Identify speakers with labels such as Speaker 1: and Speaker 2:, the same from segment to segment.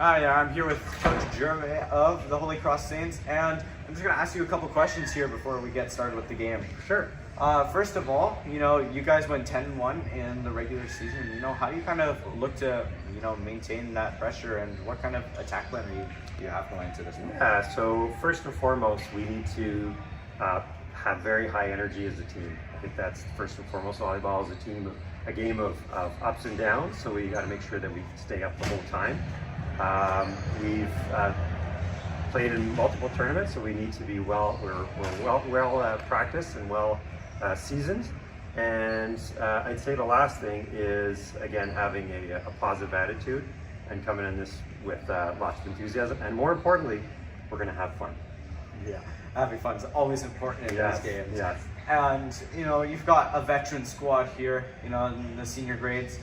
Speaker 1: Hi, I'm here with Coach Jeremy of the Holy Cross Saints, and I'm just going to ask you a couple questions here before we get started with the game.
Speaker 2: Sure.
Speaker 1: First of all, you guys went 10-1 in the regular season. How do you kind of look to, maintain that pressure, and what kind of attack plan do you have going into this one?
Speaker 2: Yeah, so first and foremost, we need to have very high energy as a team. I think that's first and foremost. Volleyball is a game of ups and downs, so we got to make sure that we stay up the whole time. We've played in multiple tournaments, so we need to be well practiced and well seasoned. And I'd say the last thing is, again, having a positive attitude and coming in this with lots of enthusiasm. And more importantly, we're going to have fun.
Speaker 1: Yeah, having fun is always important in these games.
Speaker 2: Yes.
Speaker 1: And you've got a veteran squad here, in the senior grades.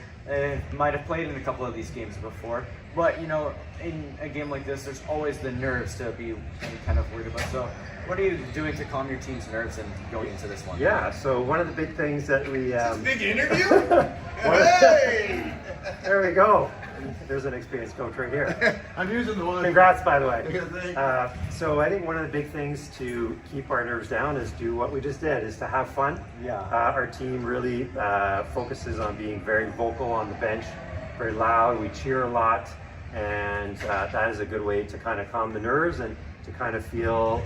Speaker 1: Might have played in a couple of these games before, but in a game like this, there's always the nerves to be kind of worried about. So what are you doing to calm your team's nerves and going into this one?
Speaker 2: Yeah, so one of the big things that we...
Speaker 3: big interview? Hey!
Speaker 2: There we go. There's an experienced coach right here.
Speaker 3: I'm using the one.
Speaker 2: Congrats, by the way. So I think one of the big things to keep our nerves down is do what we just did, is to have fun.
Speaker 1: Yeah.
Speaker 2: Our team really focuses on being very vocal on the bench, very loud. We cheer a lot, and that is a good way to kind of calm the nerves and to kind of feel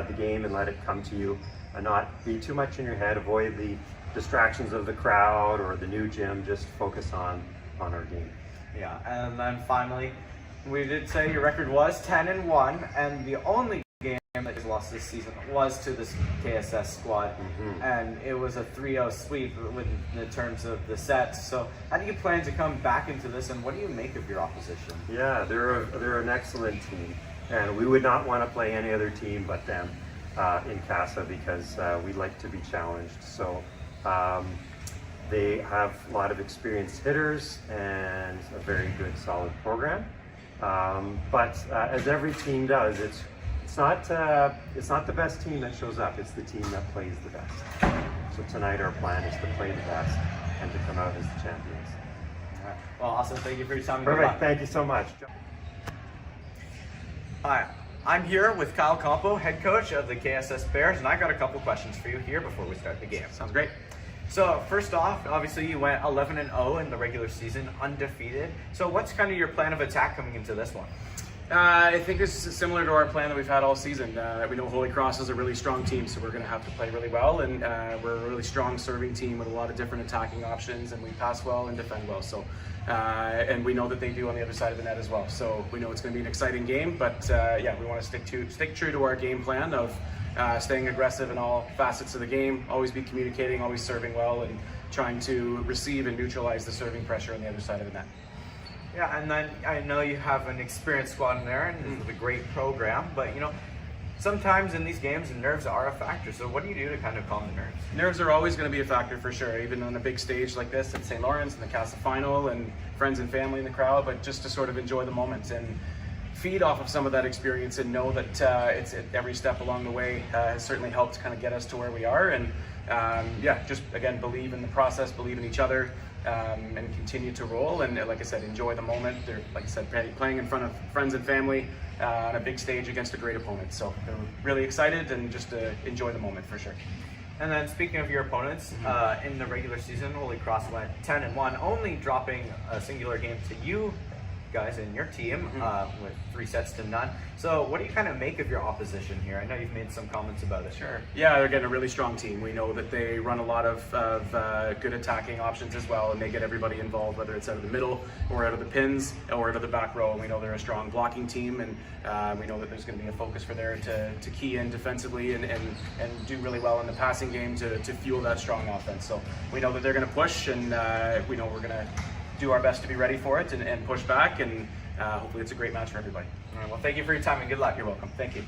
Speaker 2: the game and let it come to you, and not be too much in your head. Avoid the distractions of the crowd or the new gym. Just focus on our game.
Speaker 1: Yeah, and then finally, we did say your record was 10-1, and the only game that you lost this season was to this KSS squad, and it was a 3-0 sweep in terms of the sets. So how do you plan to come back into this, and what do you make of your opposition?
Speaker 2: Yeah, they're an excellent team, and we would not want to play any other team but them in KASSAA, because we like to be challenged. So. They have a lot of experienced hitters and a very good, solid program. But as every team does, it's not the best team that shows up. It's the team that plays the best. So tonight our plan is to play the best and to come out as the champions.
Speaker 1: All right. Well, awesome. Thank you for your time.
Speaker 2: Perfect. Thank you so much.
Speaker 1: Hi, I'm here with Kyle Campo, head coach of the KSS Bears, and I got a couple questions for you here before we start the game.
Speaker 4: Sounds great.
Speaker 1: So first off, obviously you went 11-0 in the regular season, undefeated. So what's kind of your plan of attack coming into this one?
Speaker 4: I think this is similar to our plan that we've had all season. We know Holy Cross is a really strong team, so we're going to have to play really well, and we're a really strong serving team with a lot of different attacking options, and we pass well and defend well. So, and we know that they do on the other side of the net as well. So we know it's going to be an exciting game, but yeah, we want to stick true to our game plan of staying aggressive in all facets of the game, always be communicating, always serving well, and trying to receive and neutralize the serving pressure on the other side of the net.
Speaker 1: Yeah, and then I know you have an experienced squad in there, and this is a great program, but sometimes in these games, nerves are a factor. So what do you do to kind of calm the nerves?
Speaker 4: Nerves are always going to be a factor for sure, even on a big stage like this at St. Lawrence in the KASSAA final, and friends and family in the crowd, but just to sort of enjoy the moment and feed off of some of that experience and know that it's every step along the way has certainly helped kind of get us to where we are. And yeah, just again, believe in the process, believe in each other, and continue to roll. And like I said, enjoy the moment. They're, like I said, playing in front of friends and family on a big stage against a great opponent. So they're really excited, and just enjoy the moment for sure.
Speaker 1: And then speaking of your opponents, in the regular season, Holy Cross went 10-1, only dropping a singular game to you guys in your team with 3-0. So what do you kind of make of your opposition here? I know you've made some comments about it.
Speaker 4: Sure. Yeah, they're getting a really strong team. We know that they run a lot of good attacking options as well, and they get everybody involved, whether it's out of the middle or out of the pins or out of the back row. And we know they're a strong blocking team, and we know that there's going to be a focus for there to key in defensively and do really well in the passing game to fuel that strong offense. So we know that they're going to push, and we know we're going to do our best to be ready for it and push back, and hopefully it's a great match for everybody.
Speaker 1: All right, well, thank you for your time and good luck.
Speaker 4: You're welcome. Thank you.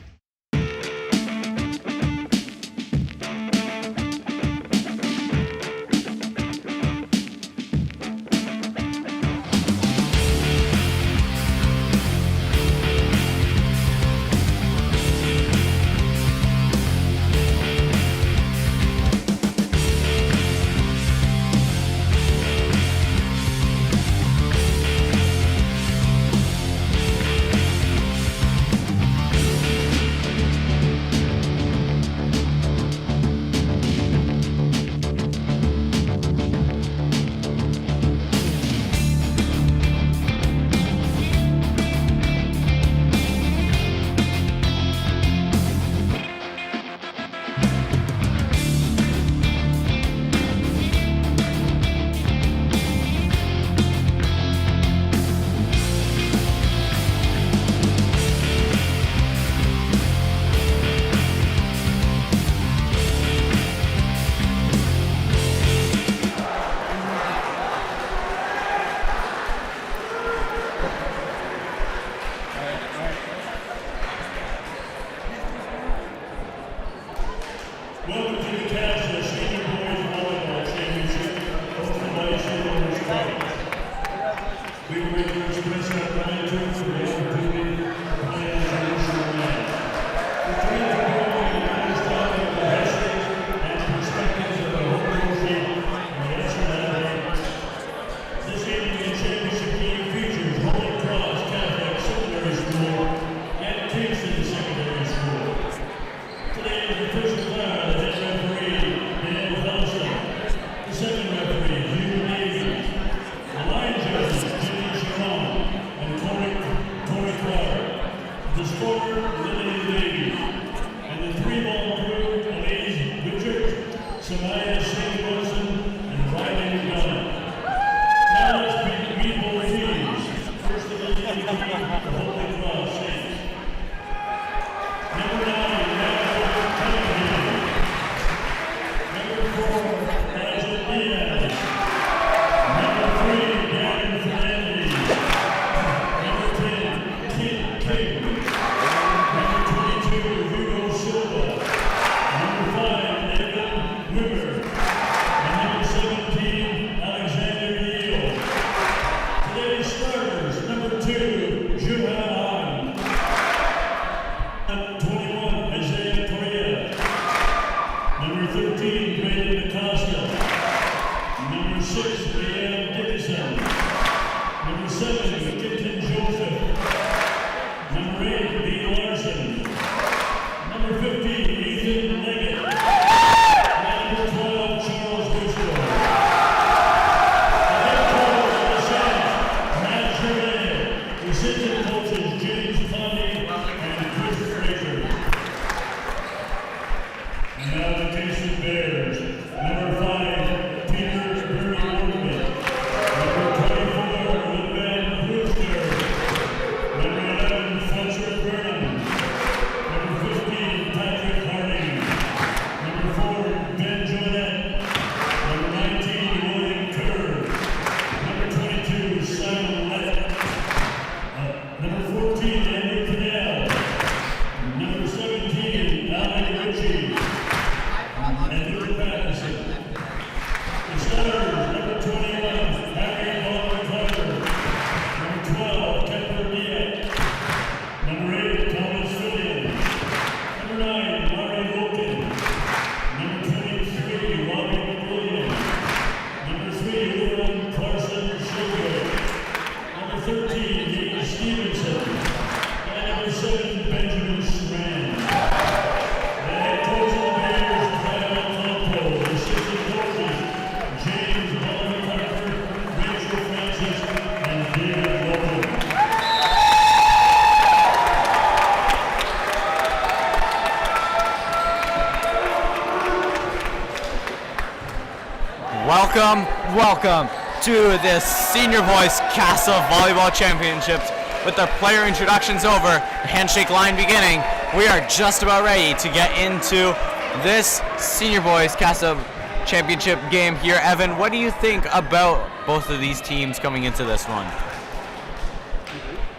Speaker 1: Welcome to this Senior Boys KASSAA Volleyball Championships. With the player introductions over, the handshake line beginning, we are just about ready to get into this Senior Boys KASSAA Championship game here. Evan, what do you think about both of these teams coming into this one?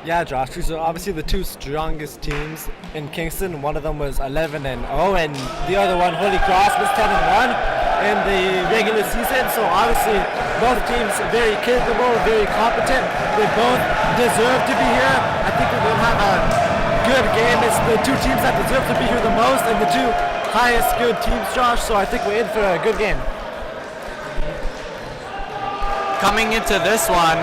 Speaker 5: Yeah, Josh, these are obviously the two strongest teams in Kingston. One of them was 11-0, and the other one, Holy Cross, was 10-1 in the regular season. So obviously, both teams very capable, very competent. They both deserve to be here. I think we're going to have a good game. It's the two teams that deserve to be here the most, and the two highest good teams, Josh. So I think we're in for a good game.
Speaker 1: Coming into this one,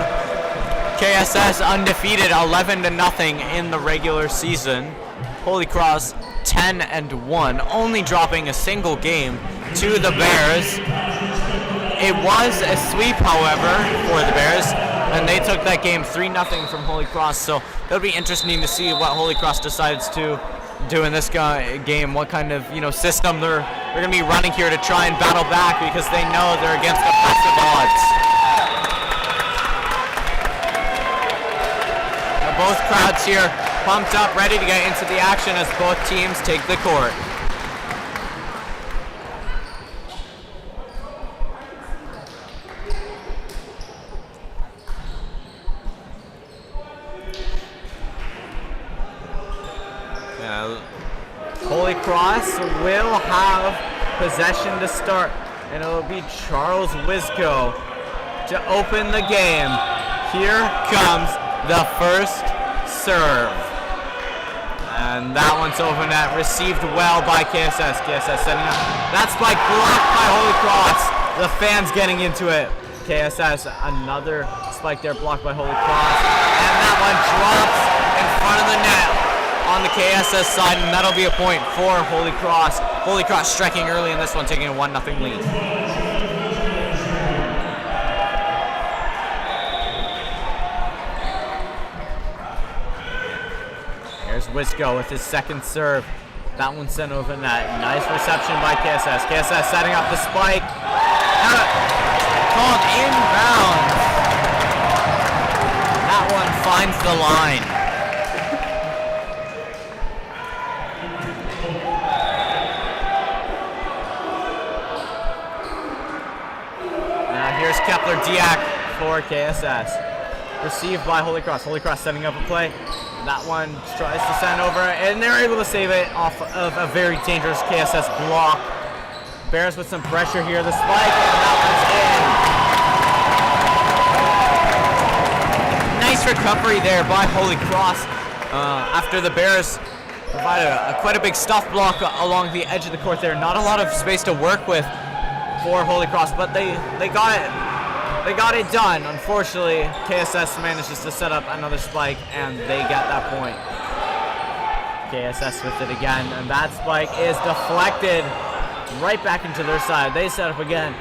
Speaker 1: KSS undefeated 11-0 in the regular season. Holy Cross 10-1, only dropping a single game to the Bears. It was a sweep, however, for the Bears, and they took that game 3-0 from Holy Cross. So it'll be interesting to see what Holy Cross decides to do in this game. What kind of system they're going to be running here to try and battle back, because they know they're against oppressive odds. Both crowds here pumped up, ready to get into the action as both teams take the court. Holy Cross will have possession to start, and it'll be Charles Wisco to open the game. Here comes the first serve. And that one's over net, received well by KSS. KSS setting up. That spike blocked by Holy Cross. The fans getting into it. KSS, another spike there blocked by Holy Cross. And that one drops in front of the net on the KSS side, and that'll be a point for Holy Cross. Holy Cross striking early in this one, taking a 1-0 lead.
Speaker 6: Wisco with his second serve. That one sent over net. Nice reception by KSS. KSS setting up the spike. Called inbound. That one finds the line. Now here's Kepler Diak for KSS. Received by Holy Cross. Holy Cross setting up a play. That one tries to send over, and they're able to save it off of a very dangerous KSS block. Bears with some pressure here. The spike, and that one's in. Nice recovery there by Holy Cross after the Bears provided quite a big stuff block along the edge of the court there. Not a lot of space to work with for Holy Cross, but they got it. They got it done. Unfortunately, KSS manages to set up another spike, and they get that point. KSS with it again, and that spike is deflected right back into their side. They set up again.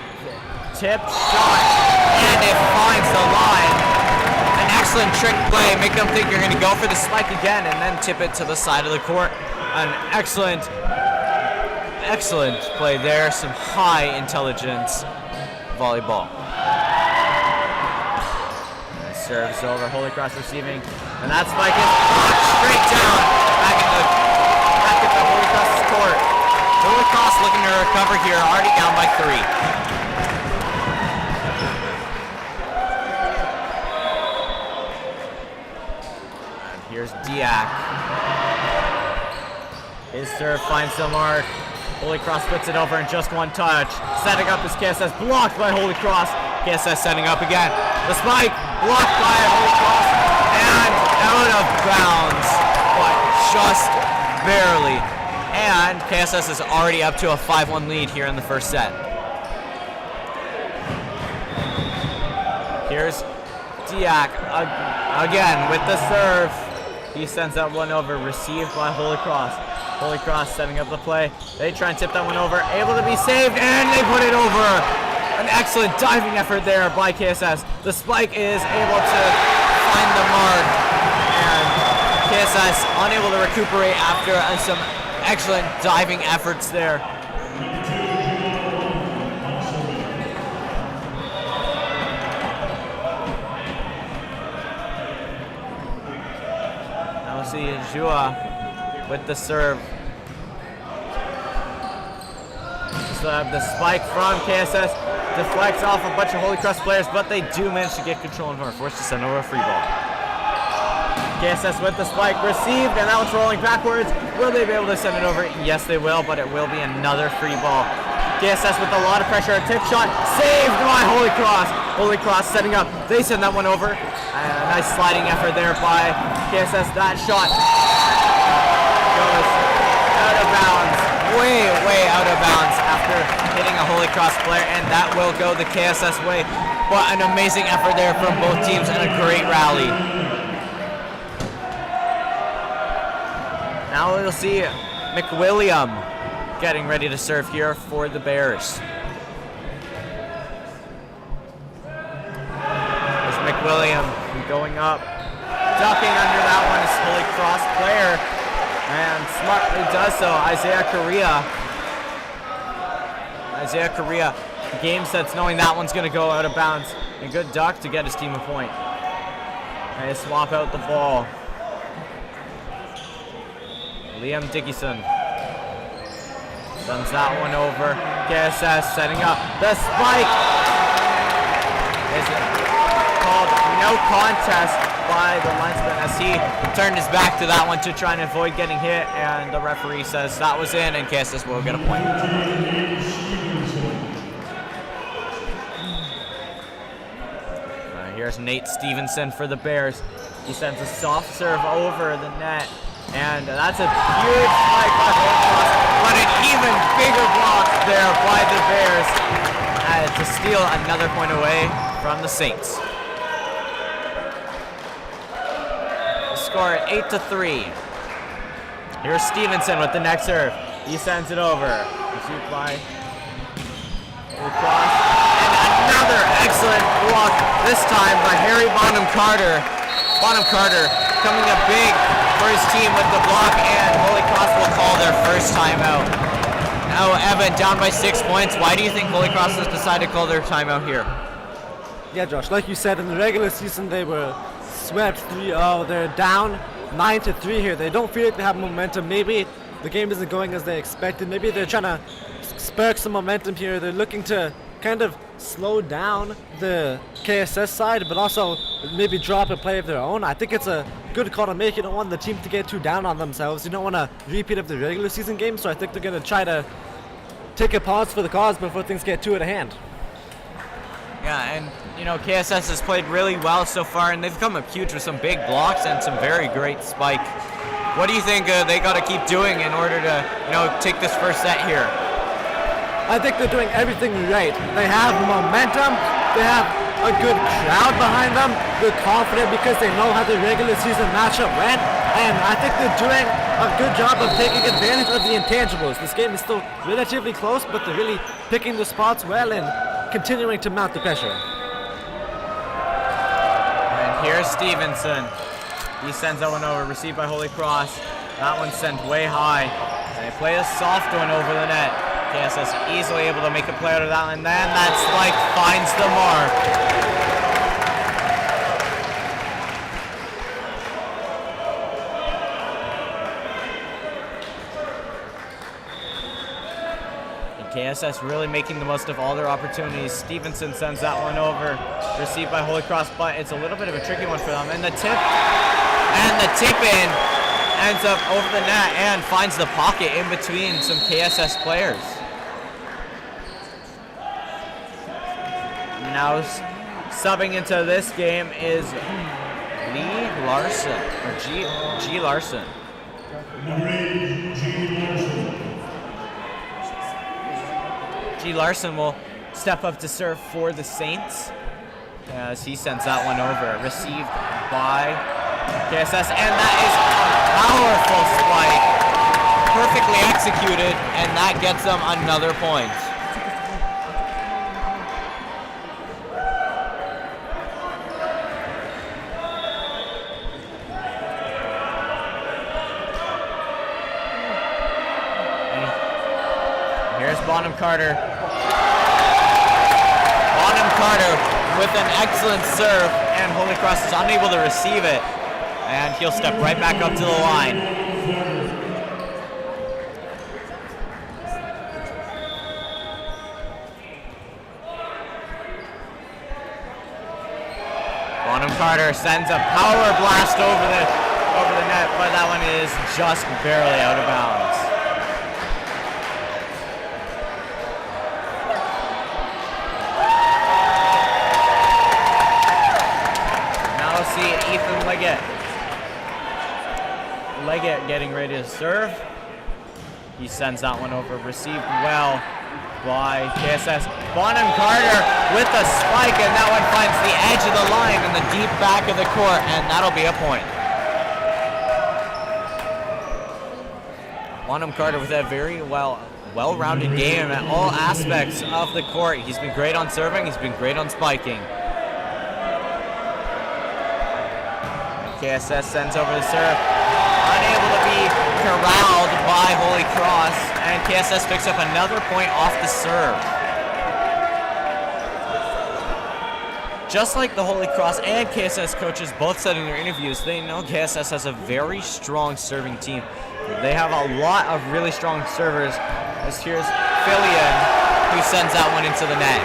Speaker 6: Tip shot, and it finds the line. An excellent trick play. Make them think you're going to go for the spike again, and then tip it to the side of the court. An excellent play there. Some high intelligence volleyball. Serves over, Holy Cross receiving, and that spike is straight down back at the Holy Cross's court. Holy Cross looking to recover here, already down by 3. And here's Diak. His serve finds the mark. Holy Cross puts it over in just one touch. Setting up his KSS, blocked by Holy Cross. KSS setting up again. The spike blocked by Holy Cross and out of bounds, but just barely. And KSS is already up to a 5-1 lead here in the first set. Here's Diak again with the serve. He sends that one over, received by Holy Cross. Holy Cross setting up the play. They try and tip that one over, able to be saved, and they put it over. An excellent diving effort there by KSS. The spike is able to find the mark, and KSS unable to recuperate after some excellent diving efforts there. Now we'll see Jua with the serve. The spike from KSS deflects off a bunch of Holy Cross players, but they do manage to get control and are forced to send over a free ball. KSS with the spike received, and that one's rolling backwards. Will they be able to send it over? Yes, they will, but it will be another free ball. KSS with a lot of pressure, a tip shot, saved by Holy Cross. Holy Cross setting up, they send that one over. A nice sliding effort there by KSS. That shot goes out of bounds, way out of bounds after hitting a Holy Cross player, and that will go the KSS way. But an amazing effort there from both teams and a great rally. Now we'll see McWilliam getting ready to serve here for the Bears. There's McWilliam going up, ducking under that one is Holy Cross player, and smartly does so. Isaiah Correa, game sets knowing that one's going to go out of bounds. A good duck to get his team a point. And they swap out the ball. Liam Dickinson sends that one over. KSS setting up. The spike is called no contest by the linesman as he turned his back to that one to try and avoid getting hit, and the referee says that was in, and KSS will get a point. Here's Nate Stevenson for the Bears. He sends a soft serve over the net, and that's a huge spike by Holy Cross, but an even bigger block there by the Bears to steal another point away from the Saints. The score at 8-3. Here's Stevenson with the next serve. He sends it over. Received by Holy Cross. Another excellent block, this time by Harry Bonham Carter. Bonham Carter coming up big for his team with the block, and Holy Cross will call their first timeout. Now, Evan, down by 6 points. Why do you think Holy Cross has decided to call their timeout here?
Speaker 5: Yeah, Josh, like you said, in the regular season they were swept 3-0. They're down 9-3 here. They don't feel like they have momentum. Maybe the game isn't going as they expected. Maybe they're trying to spark some momentum here. They're looking to kind of slow down the KSS side, but also maybe drop a play of their own. I think it's a good call to make. You don't want the team to get too down on themselves. You don't want a repeat of the regular season game, so I think they're going to try to take a pause for the cause before things get too out of hand.
Speaker 6: Yeah, and you know, KSS has played really well so far, and they've come up huge with some big blocks and some very great spike. What do you think they got to keep doing in order to, you know, take this first set here?
Speaker 5: I think they're doing everything right. They have momentum. They have a good crowd behind them. They're confident because they know how the regular season matchup went, and I think they're doing a good job of taking advantage of the intangibles. This game is still relatively close, but they're really picking the spots well and continuing to mount the pressure.
Speaker 6: And here's Stevenson. He sends that one over, received by Holy Cross. That one's sent way high. And they play a soft one over the net. KSS easily able to make a play out of that one. And then that spike finds the mark. KSS really making the most of all their opportunities. Stevenson sends that one over, received by Holy Cross, but it's a little bit of a tricky one for them. And the tip in ends up over the net and finds the pocket in between some KSS players. Now subbing into this game is Lee Larson, or G Larson. G Larson will step up to serve for the Saints as he sends that one over, received by KSS, and that is a powerful spike, perfectly executed, and that gets them another point. Here's Bonham Carter. Bonham Carter with an excellent serve, and Holy Cross is unable to receive it. And he'll step right back up to the line. Bonham Carter sends a power blast over the net, but that one is just barely out of bounds. See Ethan Leggett getting ready to serve. He sends that one over, received well by KSS. Bonham Carter with the spike, and that one finds the edge of the line in the deep back of the court, and that'll be a point. Bonham Carter with a very well-rounded game at all aspects of the court. He's been great on serving, he's been great on spiking. KSS sends over the serve, unable to be corralled by Holy Cross, and KSS picks up another point off the serve. Just like the Holy Cross and KSS coaches both said in their interviews, they know KSS has a very strong serving team. They have a lot of really strong servers, as here's Fillion, who sends that one into the net.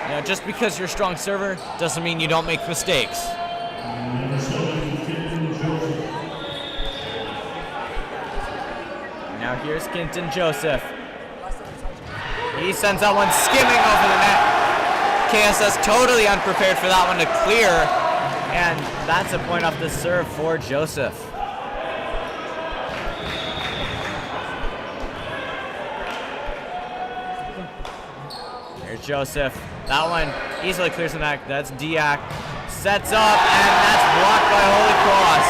Speaker 6: And you know, just because you're a strong server doesn't mean you don't make mistakes. Now here's Kenton Joseph. He sends that one skimming over the net. KSS totally unprepared for that one to clear, and that's a point off the serve for Joseph. Here's Joseph. That one easily clears the net. That's Diak. Sets up, and that's blocked by Holy Cross.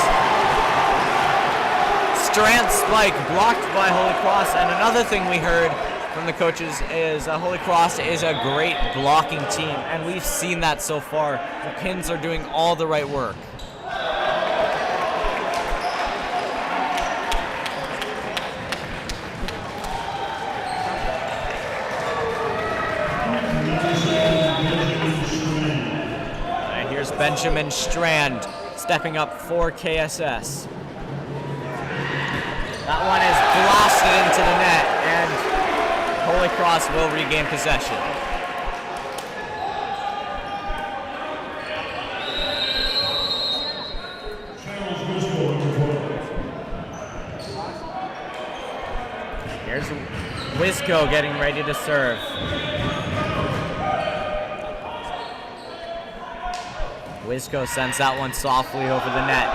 Speaker 6: Strand spike blocked by Holy Cross. And another thing we heard from the coaches is Holy Cross is a great blocking team, and we've seen that so far. The Pins are doing all the right work. Benjamin Strand stepping up for KSS. That one is blasted into the net, and Holy Cross will regain possession. Here's Wisco getting ready to serve. Wisco sends that one softly over the net.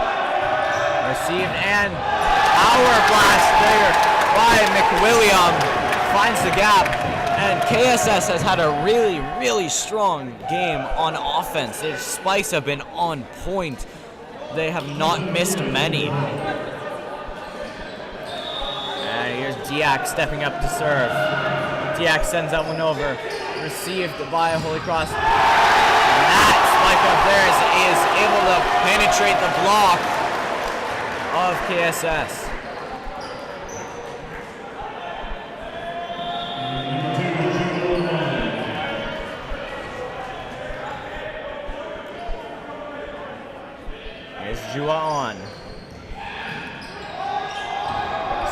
Speaker 6: Received and power blast there by McWilliam. Finds the gap. And KSS has had a really, really strong game on offense. Their spikes have been on point. They have not missed many. And here's Diak stepping up to serve. Diak sends that one over. Received by Holy Cross. And that spike up there is able to penetrate the block of KSS. Here's Jua on.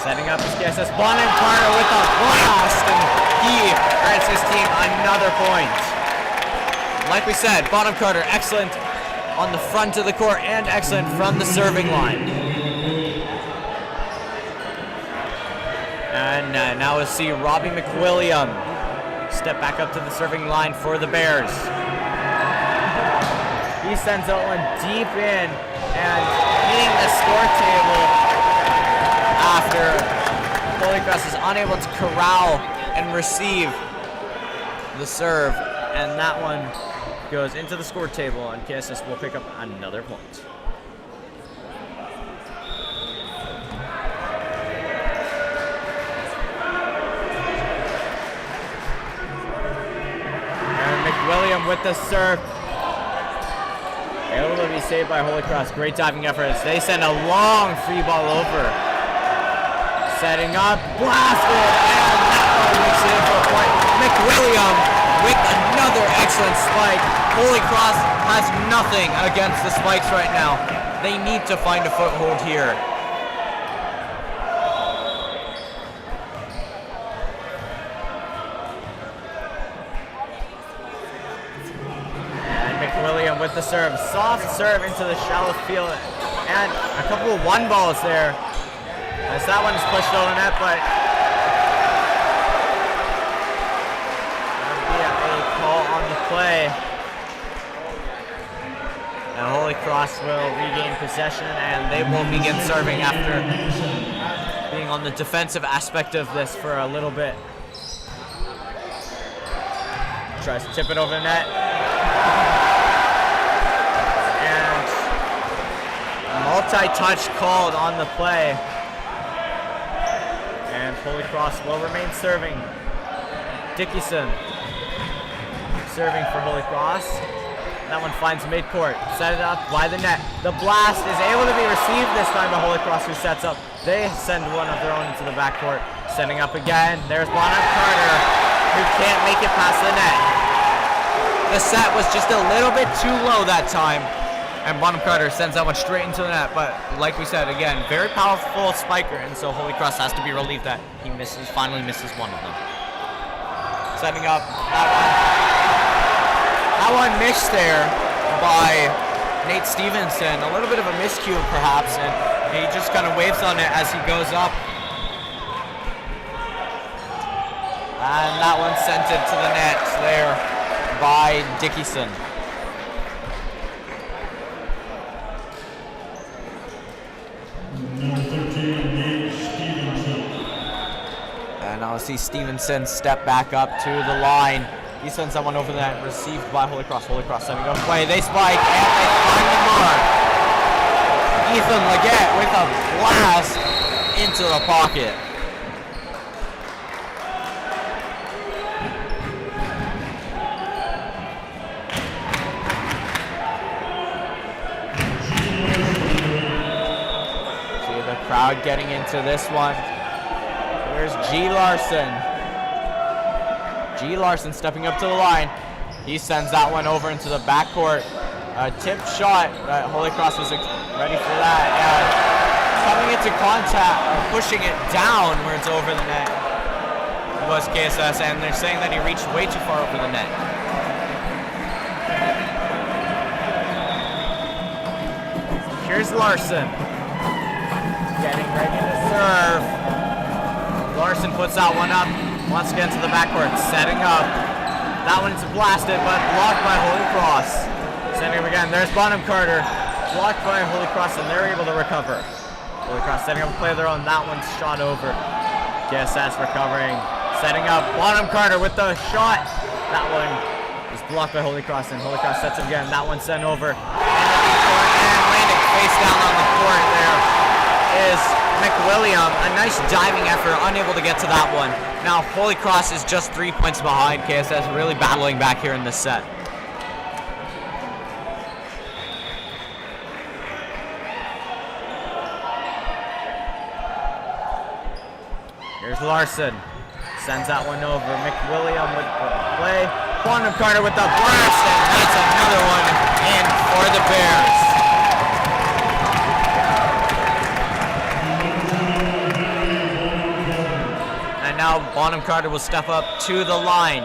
Speaker 6: Setting up his KSS. Bonham Carter with a blast, and he earns his team another point. Like we said, Bonham Carter excellent on the front of the court and excellent from the serving line. And now we'll see Robbie McWilliam step back up to the serving line for the Bears. He sends that one deep in and hitting the score table after Holy Cross is unable to corral and receive the serve. And that one goes into the score table, and KSS will pick up another point. McWilliam with the serve. Able to be saved by Holy Cross. Great diving efforts. They send a long free ball over. Setting up, blasted, and that one makes it in for a point. McWilliam with another excellent spike. Holy Cross has nothing against the spikes right now. They need to find a foothold here. McWilliam with the serve. Soft serve into the shallow field. And a couple of one balls there. As that one is pushed over net, but that'll be a call on the play. And Holy Cross will regain possession, and they will begin serving after being on the defensive aspect of this for a little bit. Tries to tip it over the net. Multi-touch called on the play. And Holy Cross will remain serving. Dickinson serving for Holy Cross. That one finds midcourt. Set it up by the net. The blast is able to be received this time by Holy Cross, who sets up. They send one of their own into the backcourt. Setting up again. There's Bonham Carter, who can't make it past the net. The set was just a little bit too low that time. And Bonham Carter sends that one straight into the net. But like we said, again, very powerful spiker, and so Holy Cross has to be relieved that he finally misses one of them. Setting up that one. That one missed there by Nate Stevenson. A little bit of a miscue perhaps, and he just kind of waves on it as he goes up. And that one sent it to the net there by Dickinson. And now I see Stevenson step back up to the line. He sends someone over that, received by Holy Cross. Holy Cross sending up play. They spike and they find the mark. Ethan Leggett with a blast into the pocket. See the crowd getting into this one. There's G. Larson. G. Larson stepping up to the line. He sends that one over into the backcourt. A tip shot. Holy Cross was ready for that. And coming into contact, or pushing it downwards over the net was KSS, and they're saying that he reached way too far over the net. Here's Larson. Getting ready to serve. Larson puts that one up. Once again to the backcourt. Setting up. That one's blasted, but blocked by Holy Cross. Setting up again. There's Bonham Carter. Blocked by Holy Cross, and they're able to recover. Holy Cross setting up a play there on that one. Shot over. KSS recovering. Setting up. Bonham Carter with the shot. That one is blocked by Holy Cross, and Holy Cross sets up again. That one sent over. And landing face down on the court there is McWilliam. A nice diving effort, unable to get to that one. Now Holy Cross is just 3 points behind. KSS really battling back here in this set. Here's Larson. Sends that one over. McWilliam with the play. Bonham Carter with the blast, and that's another one in for the Bears. And now Bonham Carter will step up to the line.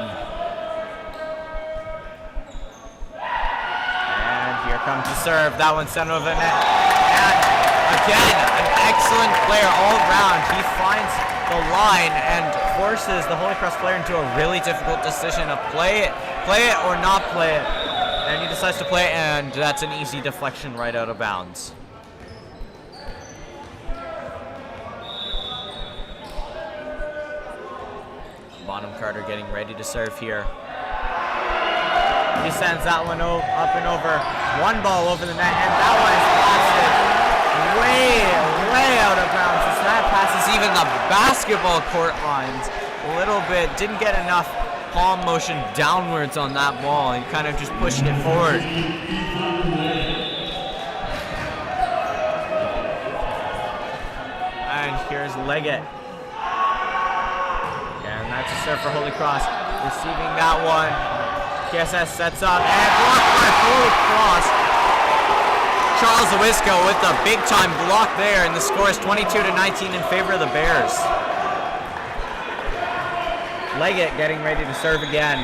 Speaker 6: And here comes the serve. That one sent over the net. And again, an excellent player all around. He finds the line and forces the Holy Cross player into a really difficult decision of play it or not play it. And he decides to play it, and that's an easy deflection right out of bounds. Bonham Carter getting ready to serve here. He sends that one up and over. One ball over the net, and that one is blasted way out of bounds. As that passes even the basketball court lines a little bit. Didn't get enough palm motion downwards on that ball and kind of just pushed it forward. And here's Leggett. And that's a serve for Holy Cross. Receiving that one. KSS sets up and blocked by Holy Cross. Charles Lewisco with the big time block there, and the score is 22-19 in favor of the Bears. Leggett getting ready to serve again.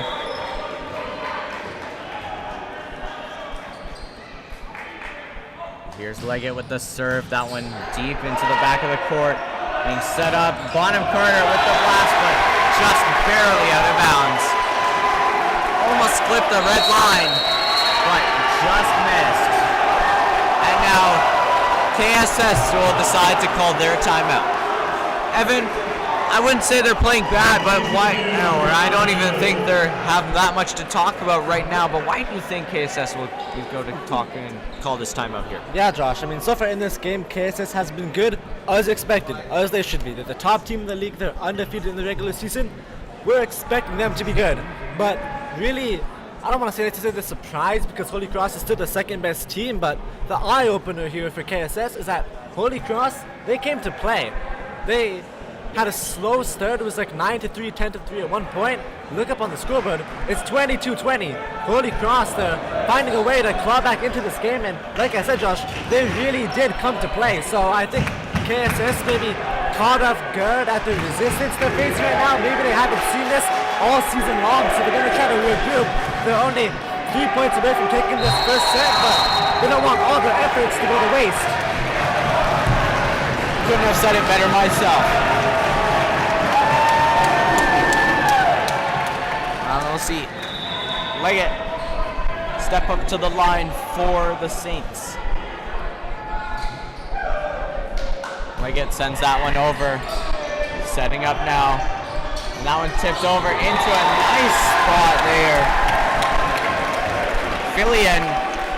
Speaker 6: Here's Leggett with the serve. That one deep into the back of the court. Being set up. Bonham Carter with the blast, but just barely out of bounds. Almost clipped the red line, but just missed. And now KSS will decide to call their timeout. Evan, I wouldn't say they're playing bad, but why? Or I don't even think they have that much to talk about right now. But why do you think KSS will go to talk and call this timeout here?
Speaker 5: Yeah, Josh. I mean, so far in this game, KSS has been good as expected, as they should be. They're the top team in the league. They're undefeated in the regular season. We're expecting them to be good, but really, I don't want to say the surprise because Holy Cross is still the second best team, but the eye-opener here for KSS is that Holy Cross, they came to play. They had a slow start. It was like 9-3, 10-3 at one point. Look up on the scoreboard. It's 22-20. Holy Cross, they're finding a way to claw back into this game, and like I said, Josh, they really did come to play. So I think KSS maybe caught off guard at the resistance they're facing right now. Maybe they haven't seen this all season long, so they're going to try to regroup. They're only 3 points away from taking this first set, but they don't want all their efforts to go to waste.
Speaker 6: Couldn't have said it better myself. We'll see. Leggett step up to the line for the Saints. Leggett sends that one over. Setting up now. And that one tipped over into a nice spot there. Fillion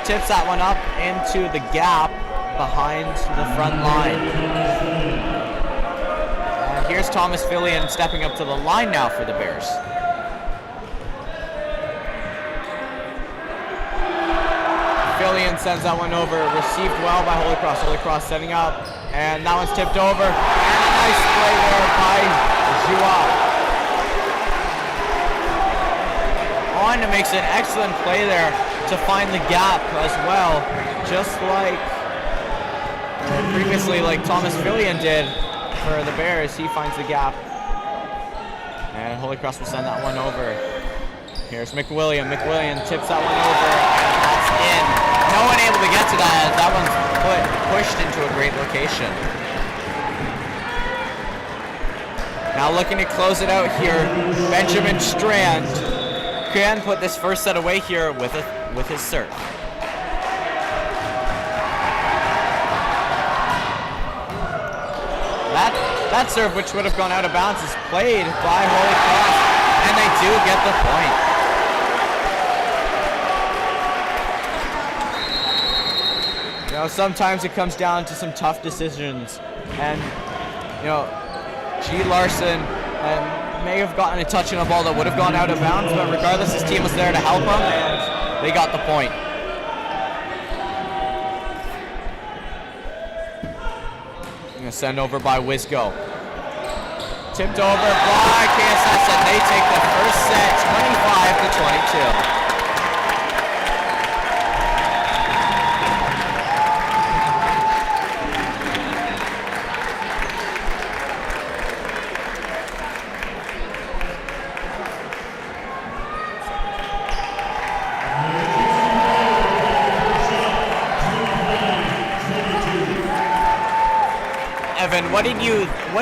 Speaker 6: tips that one up into the gap behind the front line. Here's Thomas Fillion stepping up to the line now for the Bears. Fillion sends that one over, received well by Holy Cross. Holy Cross setting up, and that one's tipped over. And a nice play there by Joao. On makes an excellent play there to find the gap as well, just like previously, like Thomas Fillion did for the Bears. He finds the gap. And Holy Cross will send that one over. Here's McWilliam. McWilliam tips that one over, and that's in. No one able to get to that. That one's pushed into a great location. Now looking to close it out here, Benjamin Strand can put this first set away here with his serve. That serve, which would have gone out of bounds, is played by Holy Cross, and they do get the point. You know, sometimes it comes down to some tough decisions, and you know, G. Larson may have gotten a touch on a ball that would have gone out of bounds, but regardless, his team was there to help him, and they got the point. Send over by Wisgo. Tipped over by KSS, and they take the first set 25-22. Evan, what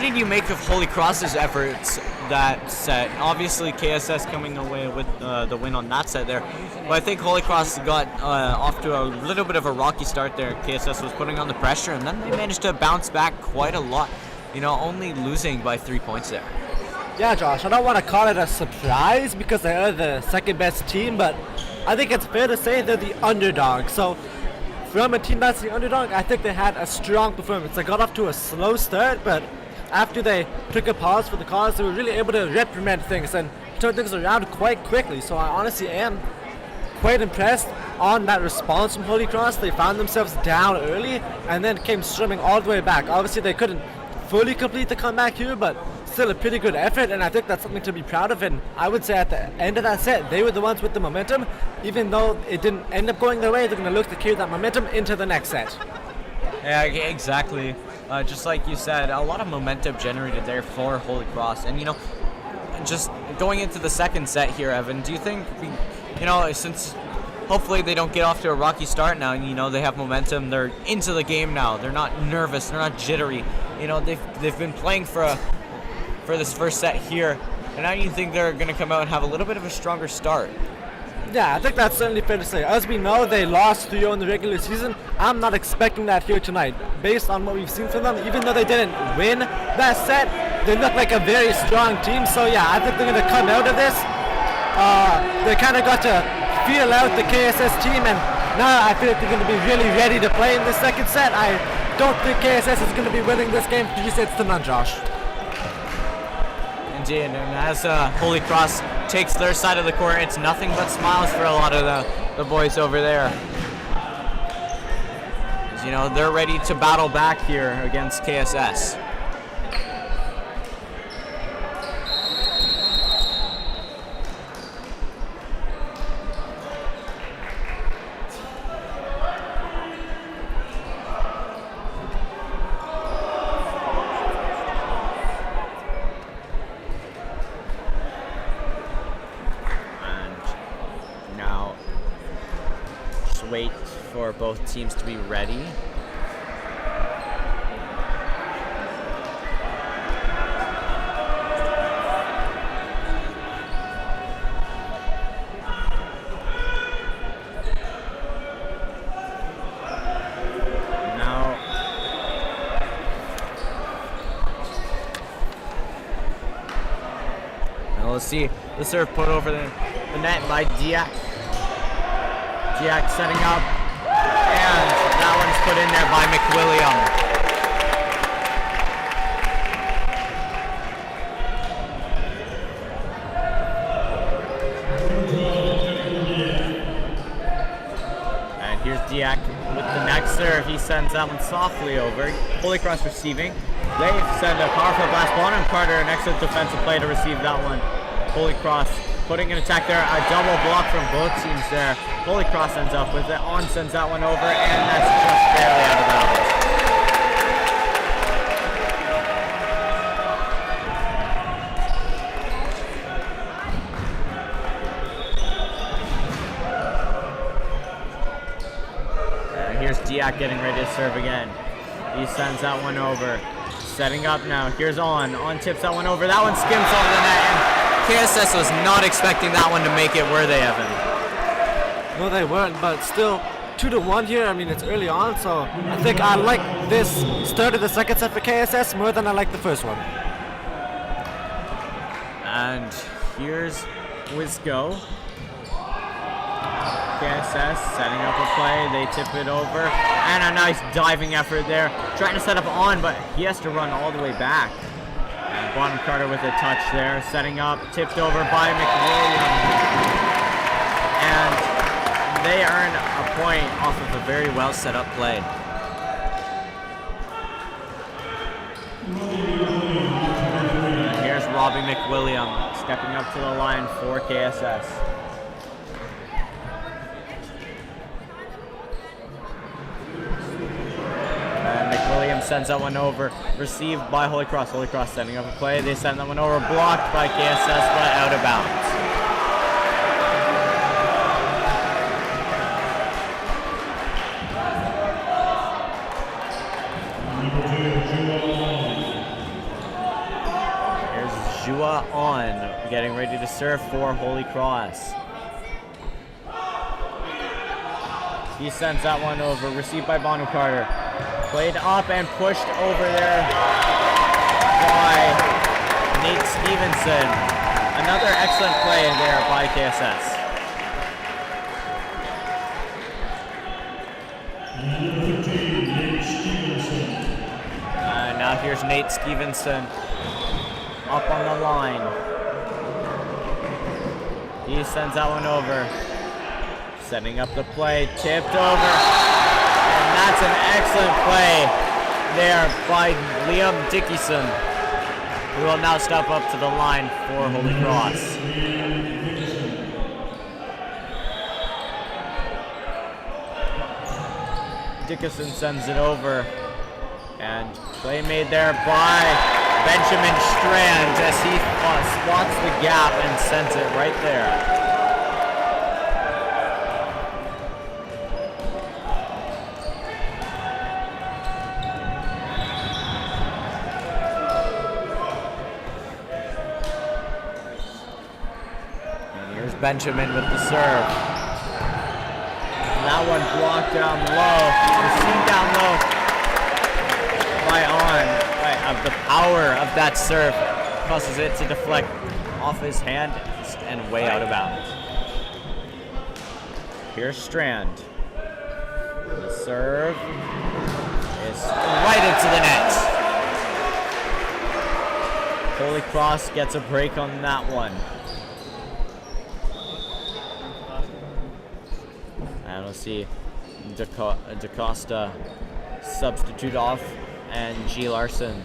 Speaker 6: did you make of Holy Cross's efforts that set? Obviously, KSS coming away with the win on that set there, but I think Holy Cross got off to a little bit of a rocky start there. KSS was putting on the pressure, and then they managed to bounce back quite a lot. You know, only losing by 3 points there.
Speaker 5: Yeah, Josh, I don't want to call it a surprise because they are the second best team, but I think it's fair to say they're the underdog. So from a team that's the underdog, I think they had a strong performance. They got off to a slow start, but after they took a pause for the cause, they were really able to reprimand things and turn things around quite quickly. So I honestly am quite impressed on that response from Holy Cross. They found themselves down early and then came storming all the way back. Obviously, they couldn't fully complete the comeback here, but still a pretty good effort, and I think that's something to be proud of. And I would say at the end of that set, they were the ones with the momentum. Even though it didn't end up going their way, they're going to look to carry that momentum into the next set.
Speaker 6: Yeah, exactly. Just like you said, a lot of momentum generated there for Holy Cross. And, you know, just going into the second set here, Evan, do you think, since hopefully they don't get off to a rocky start now, and, you know, they have momentum, they're into the game now, they're not nervous, they're not jittery. You know, they've been playing for this first set here, and now you think they're going to come out and have a little bit of a stronger start?
Speaker 5: Yeah, I think that's certainly fair to say. As we know, they lost 3-0 in the regular season. I'm not expecting that here tonight. Based on what we've seen from them, even though they didn't win that set, they look like a very strong team. So yeah, I think they're going to come out of this. They kind of got to feel out the KSS team, and now I feel like they're going to be really ready to play in the second set. I don't think KSS is going to be winning this game 3-0, Josh.
Speaker 6: Indeed, and as Holy Cross takes their side of the court, it's nothing but smiles for a lot of the boys over there. You know, they're ready to battle back here against KSS. Wait for both teams to be ready. Now let's see the serve put over the net by Diak. Diak setting up, and that one's put in there by McWilliam. And here's Diak with the next serve. He sends that one softly over. Holy Cross receiving. They send a powerful blast ball on Carter. An excellent defensive play to receive that one. Holy Cross putting an attack there. A double block from both teams there. Holy Cross ends up with it. On sends that one over, and that's just barely out of bounds. And here's Diak getting ready to serve again. He sends that one over. Setting up now. Here's On. On tips that one over. That one skims over the net, and KSS was not expecting that one to make it, were they, Evan?
Speaker 5: No, they weren't, but still 2-1 here. I mean, it's early on, so I think I like this start of the second set for KSS more than I like the first one.
Speaker 6: And here's Wisco. KSS setting up a play. They tip it over, and a nice diving effort there. Trying to set up On, but he has to run all the way back. And Bonham Carter with a touch there, setting up, tipped over by McWilliam. And they earn a point off of a very well set up play. And here's Robbie McWilliam stepping up to the line for KSS. And McWilliam sends that one over, received by Holy Cross. Holy Cross sending up a play. They send that one over, blocked by KSS, but out of bounds. Jua On, getting ready to serve for Holy Cross. He sends that one over, received by Bonu Carter. Played up and pushed over there by Nate Stevenson. Another excellent play there by KSS. Now here's Nate Stevenson. Up on the line. He sends that one over. Setting up the play, tipped over. And that's an excellent play there by Liam Dickinson, who will now step up to the line for Holy Cross. Dickinson sends it over. And play made there by Benjamin Strand as he spots the gap and sends it right there. And here's Benjamin with the serve. And that one blocked down low, received down low by On. Of the power of that serve causes it to deflect off his hand and way out of bounds. Here's Strand. The serve is right into the net. Holy Cross gets a break on that one. And we'll see DaCosta substitute off and G. Larson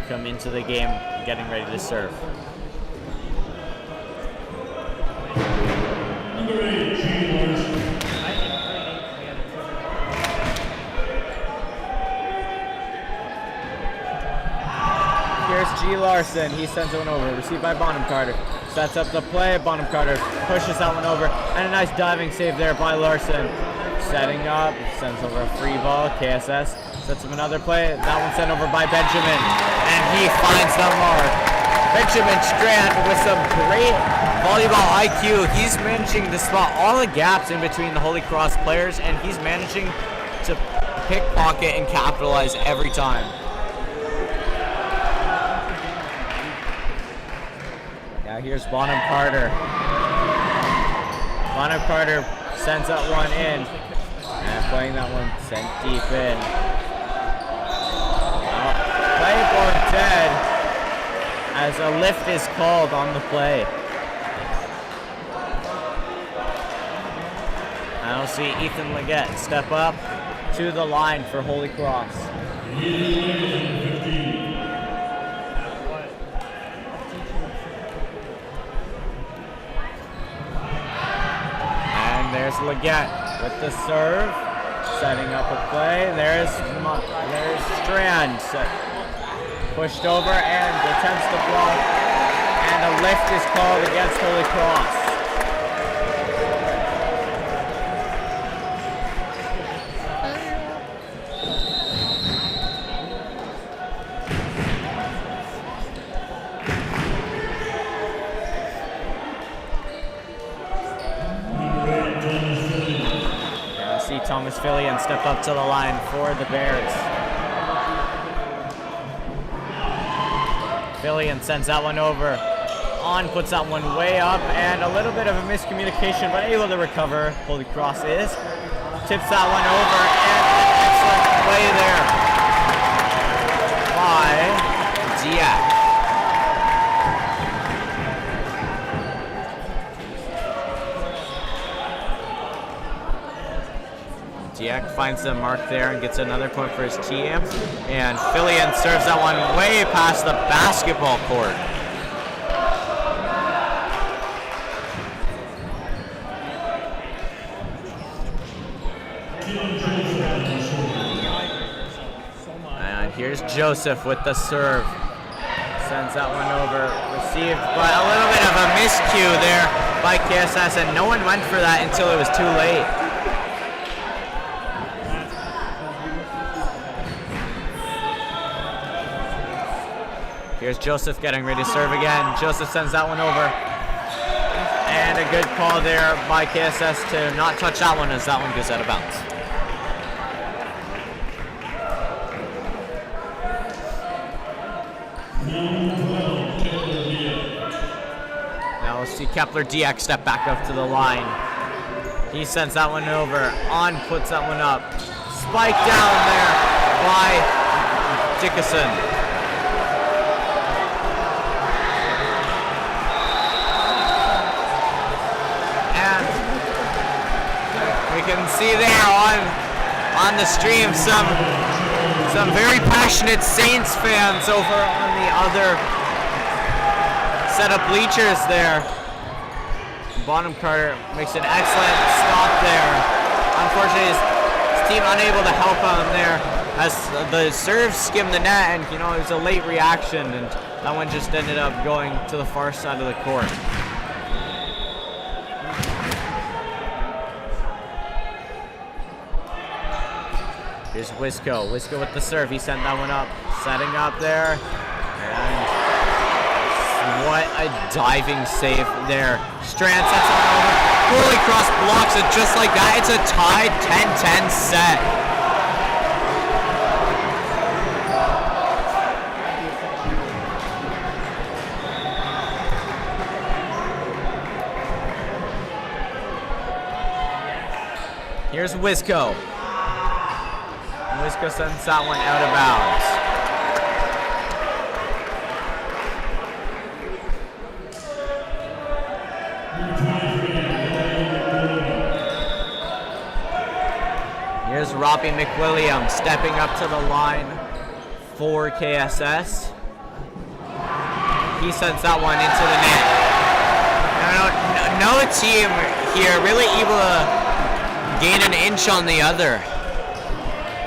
Speaker 6: come into the game getting ready to serve. Here's G. Larson. He sends one over. Received by Bonham Carter. Sets up the play. Bonham Carter pushes that one over. And a nice diving save there by Larson. Setting up. Sends over a free ball. KSS sets him another play. That one sent over by Benjamin. And he finds the mark. Benjamin Strand with some great volleyball IQ. He's managing to spot all the gaps in between the Holy Cross players, and he's managing to pickpocket and capitalize every time. Now here's Bonham Carter. Bonham Carter sends that one in. And playing that one sent deep in. Play for dead as a lift is called on the play. I'll see Ethan Leggett step up to the line for Holy Cross. forget with the serve. Setting up a play. There's Strand. Pushed over and attempts to block. And a lift is called against Holy Cross. Thomas Fillion stepped up to the line for the Bears. Fillion sends that one over. On puts that one way up, and a little bit of a miscommunication, but able to recover. Holy Cross is. Tips that one over, and an excellent play there by Diak. Diak finds the mark there and gets another point for his team. And Fillion serves that one way past the basketball court. And here's Joseph with the serve. Sends that one over. Received, but a little bit of a miscue there by KSS, and no one went for that until it was too late. Here's Joseph getting ready to serve again. Joseph sends that one over. And a good call there by KSS to not touch that one as that one goes out of bounds. Now we'll see Kepler Diak step back up to the line. He sends that one over. On puts that one up. Spike down there by Dickinson. We can see there on the stream some very passionate Saints fans over on the other set of bleachers there. Bonham Carter makes an excellent stop there. Unfortunately, his team unable to help him there as the serve skimmed the net, and it was a late reaction, and that one just ended up going to the far side of the court. Here's Wisco. Wisco with the serve. He sent that one up. Setting up there. And what a diving save there. Strand sets it over. Holy Cross blocks it just like that. It's a tied 10-10 set. Here's Wisco. Wisco sends that one out of bounds. Here's Robbie McWilliams stepping up to the line for KSS. He sends that one into the net. No team here really able to gain an inch on the other.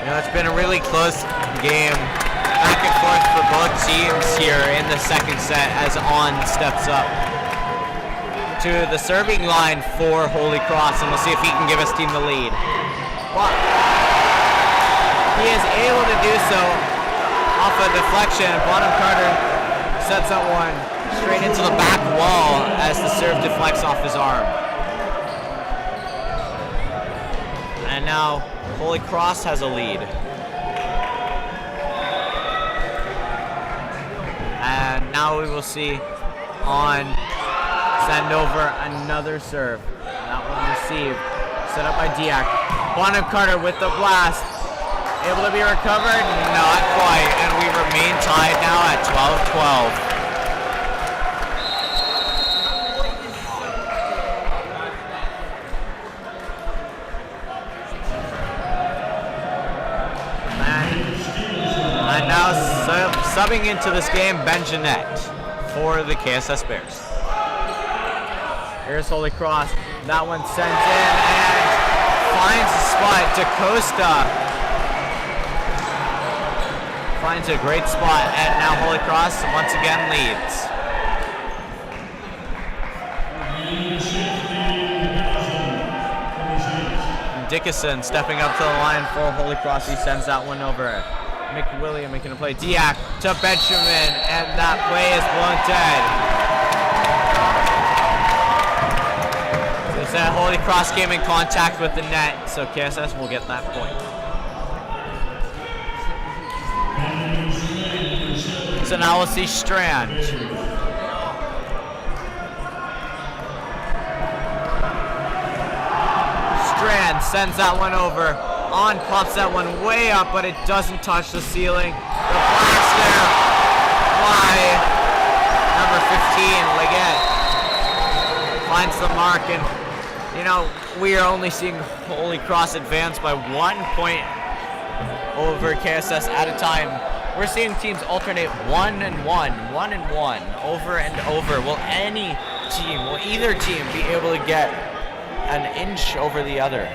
Speaker 6: It's been a really close game, back and forth for both teams here in the second set as On steps up to the serving line for Holy Cross, and we'll see if he can give his team the lead. But he is able to do so off a deflection. Bonham Carter sets that one straight into the back wall as the serve deflects off his arm. And now Holy Cross has a lead. And now we will see On send over another serve. That one received. Set up by Diak. Bonham Carter with the blast. Able to be recovered? Not quite. And we remain tied now at 12-12. And now subbing into this game, Ben Jeanette for the KSS Bears. Here's Holy Cross. That one sent in, and finds a spot. DaCosta finds a great spot, and now Holy Cross once again leads. Dickinson stepping up to the line for Holy Cross. He sends that one over. McWilliam making a play. Diak to Benjamin, and that play is blown dead. So it's that Holy Cross came in contact with the net, so KSS will get that point. So now we'll see Strand. Strand sends that one over. On pops that one way up, but it doesn't touch the ceiling. The blast there by number 15, Leggett. Finds the mark, and you know, we are only seeing Holy Cross advance by 1 point over KSS at a time. We're seeing teams alternate 1 and 1, 1 and 1, over and over. Will either team be able to get an inch over the other?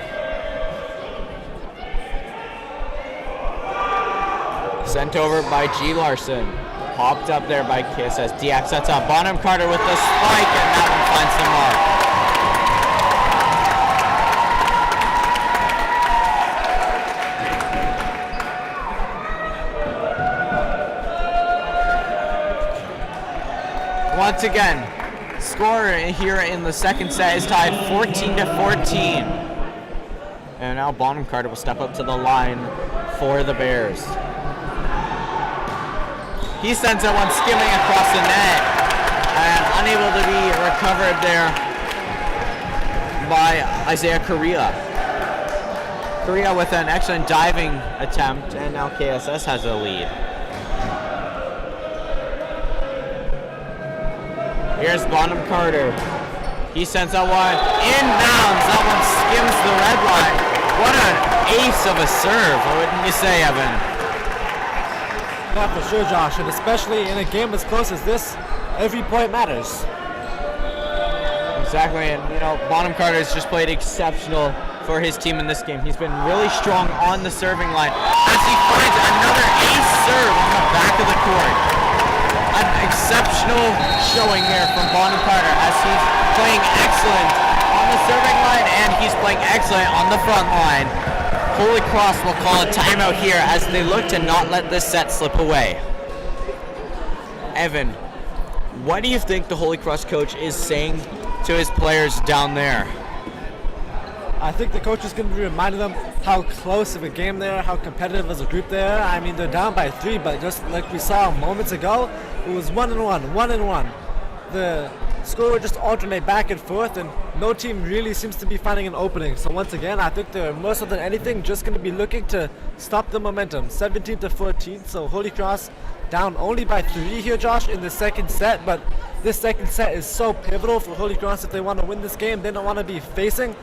Speaker 6: Sent over by G. Larson. Popped up there by KSS. Diak sets up. Bonham Carter with the spike, and that one finds the mark. Once again, score here in the second set is tied 14-14. And now Bonham Carter will step up to the line for the Bears. He sends that one skimming across the net and unable to be recovered there by Isaiah Correa. Correa with an excellent diving attempt, and now KSS has a lead. Here's Bonham Carter. He sends that one inbounds. That one skims the red line. What an ace of a serve, wouldn't you say, Evan?
Speaker 5: Yeah, for sure, Josh, and especially in a game as close as this, every point matters.
Speaker 6: Exactly, and you know, Bonham Carter has just played exceptional for his team in this game. He's been really strong on the serving line as he finds another ace serve on the back of the court. An exceptional showing there from Bonham Carter as he's playing excellent on the serving line and he's playing excellent on the front line. Holy Cross will call a timeout here as they look to not let this set slip away. Evan, what do you think the Holy Cross coach is saying to his players down there?
Speaker 5: I think the coach is going to be reminding them how close of a game they are, how competitive as a group they are. I mean, they're down by 3, but just like we saw moments ago, it was 1-1, 1-1. The score would just alternate back and forth, and no team really seems to be finding an opening. So once again, I think they're more so than anything just going to be looking to stop the momentum. 17-14, so Holy Cross down only by 3 here, Josh, in the second set, but this second set is so pivotal for Holy Cross if they want to win this game. They don't want to be facing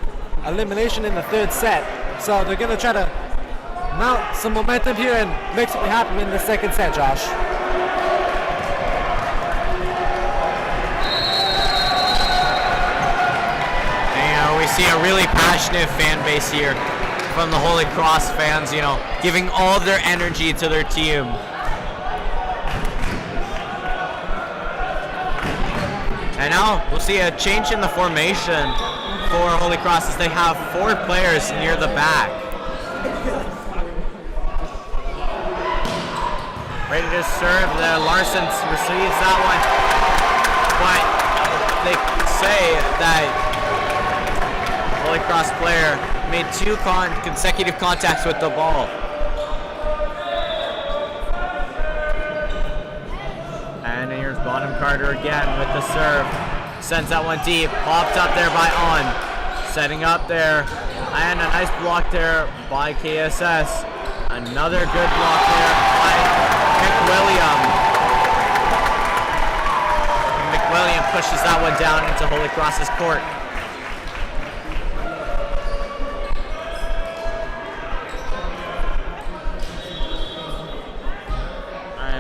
Speaker 5: elimination in the third set, so they're going to try to mount some momentum here and make something happen in the second set, Josh.
Speaker 6: We see a really passionate fan base here from the Holy Cross fans, you know, giving all their energy to their team. And now we'll see a change in the formation for Holy Cross as they have 4 players near the back. Ready to serve. Larson receives that one, but they say that Holy Cross player made 2 consecutive contacts with the ball. And here's Bonham Carter again with the serve. Sends that one deep. Popped up there by On. Setting up there. And a nice block there by KSS. Another good block there by McWilliam. And McWilliam pushes that one down into Holy Cross's court.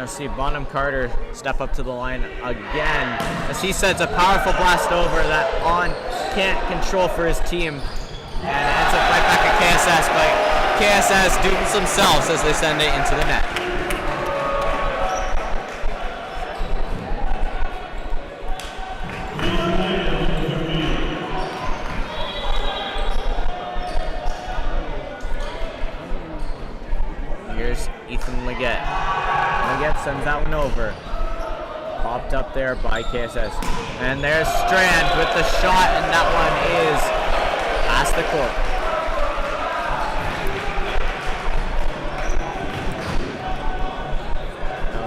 Speaker 6: See Bonham Carter step up to the line again as he sends a powerful blast over that On can't control for his team and ends up right back back at KSS, but KSS doing themselves as they send it into the net. Here's Ethan Leggett. Leggett sends that one over. Popped up there by KSS. And there's Strand with the shot, and that one is past the court.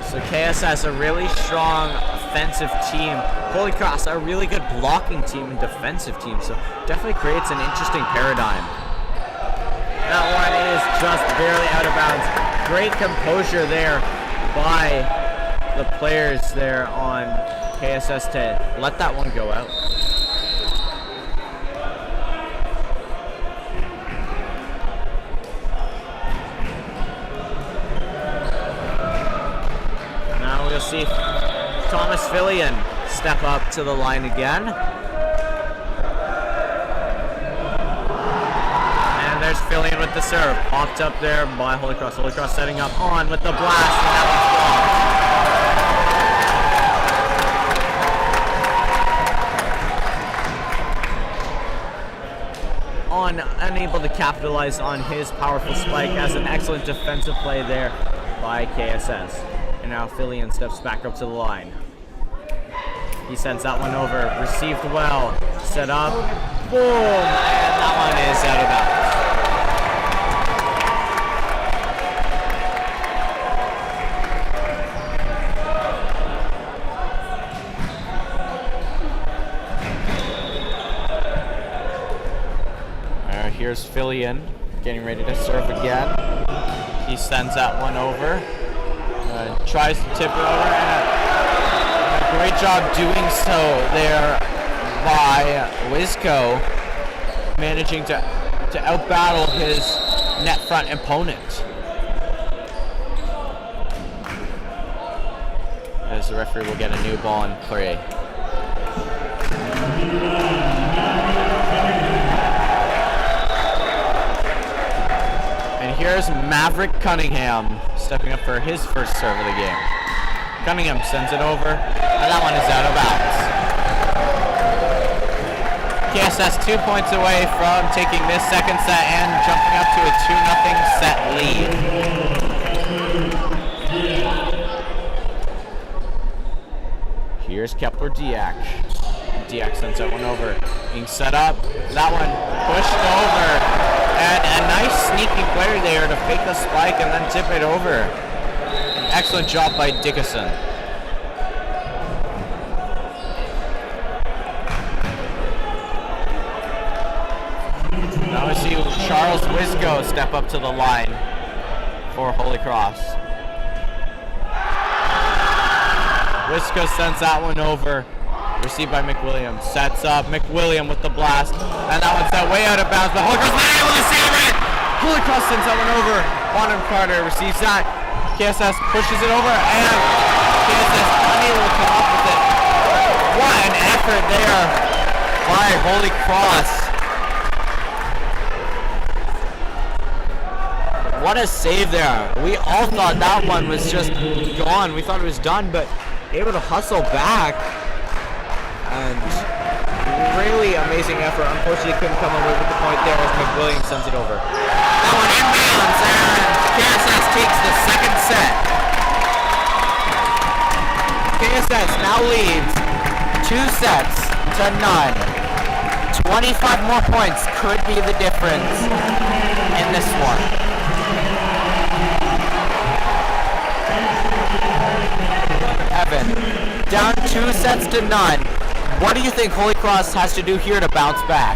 Speaker 6: So KSS, a really strong offensive team. Holy Cross, a really good blocking team and defensive team. So definitely creates an interesting paradigm. That one is just barely out of bounds. Great composure there by the players there on KSS to let that one go out. Now we'll see Thomas Fillion step up to the line again. And there's Fillion with the serve. Popped up there by Holy Cross. Holy Cross setting up on with the blast, and that one's blocked. Unable to capitalize on his powerful spike as an excellent defensive play there by KSS. And now Fillion steps back up to the line. He sends that one over, received well, set up, boom, and that one is out of bounds. Here's Fillion getting ready to serve again. He sends that one over, tries to tip it over, and a great job doing so there by Wisco, managing to outbattle his net front opponent. As the referee will get a new ball in play. And here's Maverick Cunningham stepping up for his first serve of the game. Cunningham sends it over, and that one is out of bounds. KSS 2 points away from taking this second set and jumping up to a 2-0 set lead. Here's Kepler Diak. Diak sends that one over. Being set up, that one pushed over. And a nice sneaky player there to fake the spike and then tip it over. An excellent job by Dickinson. Now we see Charles Wisco step up to the line for Holy Cross. Wisco sends that one over. Received by McWilliam. Sets up. McWilliam with the blast. And that one's way out of bounds. But Holy Cross not able to save it! Holy Cross sends that one over. Bonham Carter receives that. KSS pushes it over. And KSS unable to come up with it. What an effort there by Holy Cross. What a save there. We all thought that one was just gone. We thought it was done, but able to hustle back. And really amazing effort. Unfortunately, couldn't come away with the point there as McWilliam sends it over. That one inbounds, and KSS takes the second set. KSS now leads 2-0. 25 more points could be the difference in this one. Evan, down 2-0. What do you think Holy Cross has to do here to bounce back?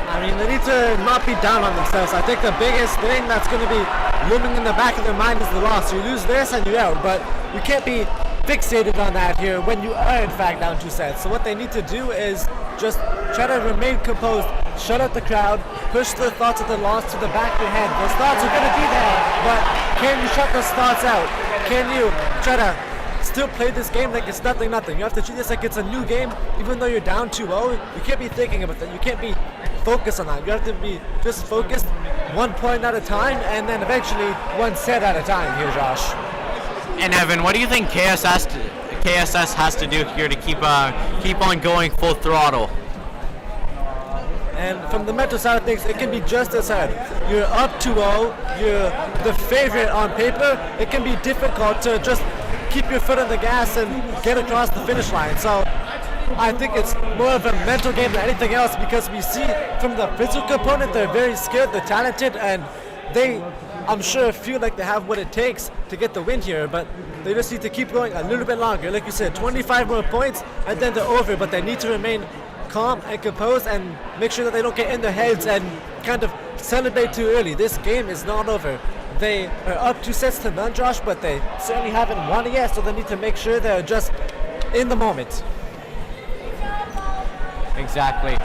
Speaker 5: I mean, they need to not be down on themselves. I think the biggest thing that's going to be looming in the back of their mind is the loss. You lose this and you're out, but you can't be fixated on that here when you are in fact down 2 sets. So what they need to do is just try to remain composed, shut out the crowd, push the thoughts of the loss to the back of your head. Those thoughts are going to be there, but can you shut those thoughts out? Can you try to still play this game like it's nothing. You have to treat this like it's a new game, even though you're down 2-0. You can't be thinking about that. You can't be focused on that. You have to be just focused 1 point at a time, and then eventually 1 set at a time here, Josh.
Speaker 6: And Evan, what do you think KSS has to do here to keep on going full throttle?
Speaker 5: And from the mental side of things, it can be just as hard. You're up 2-0, you're the favorite on paper. It can be difficult to just keep your foot on the gas and get across the finish line. So I think it's more of a mental game than anything else, because we see from the physical component, they're very skilled, they're talented, and they, I'm sure, feel like they have what it takes to get the win here, but they just need to keep going a little bit longer. Like you said, 25 more points, and then they're over, but they need to remain calm and composed and make sure that they don't get in their heads and kind of celebrate too early. This game is not over. They are up 2-0, Josh, but they certainly haven't won it yet, so they need to make sure they're just in the moment.
Speaker 6: Exactly.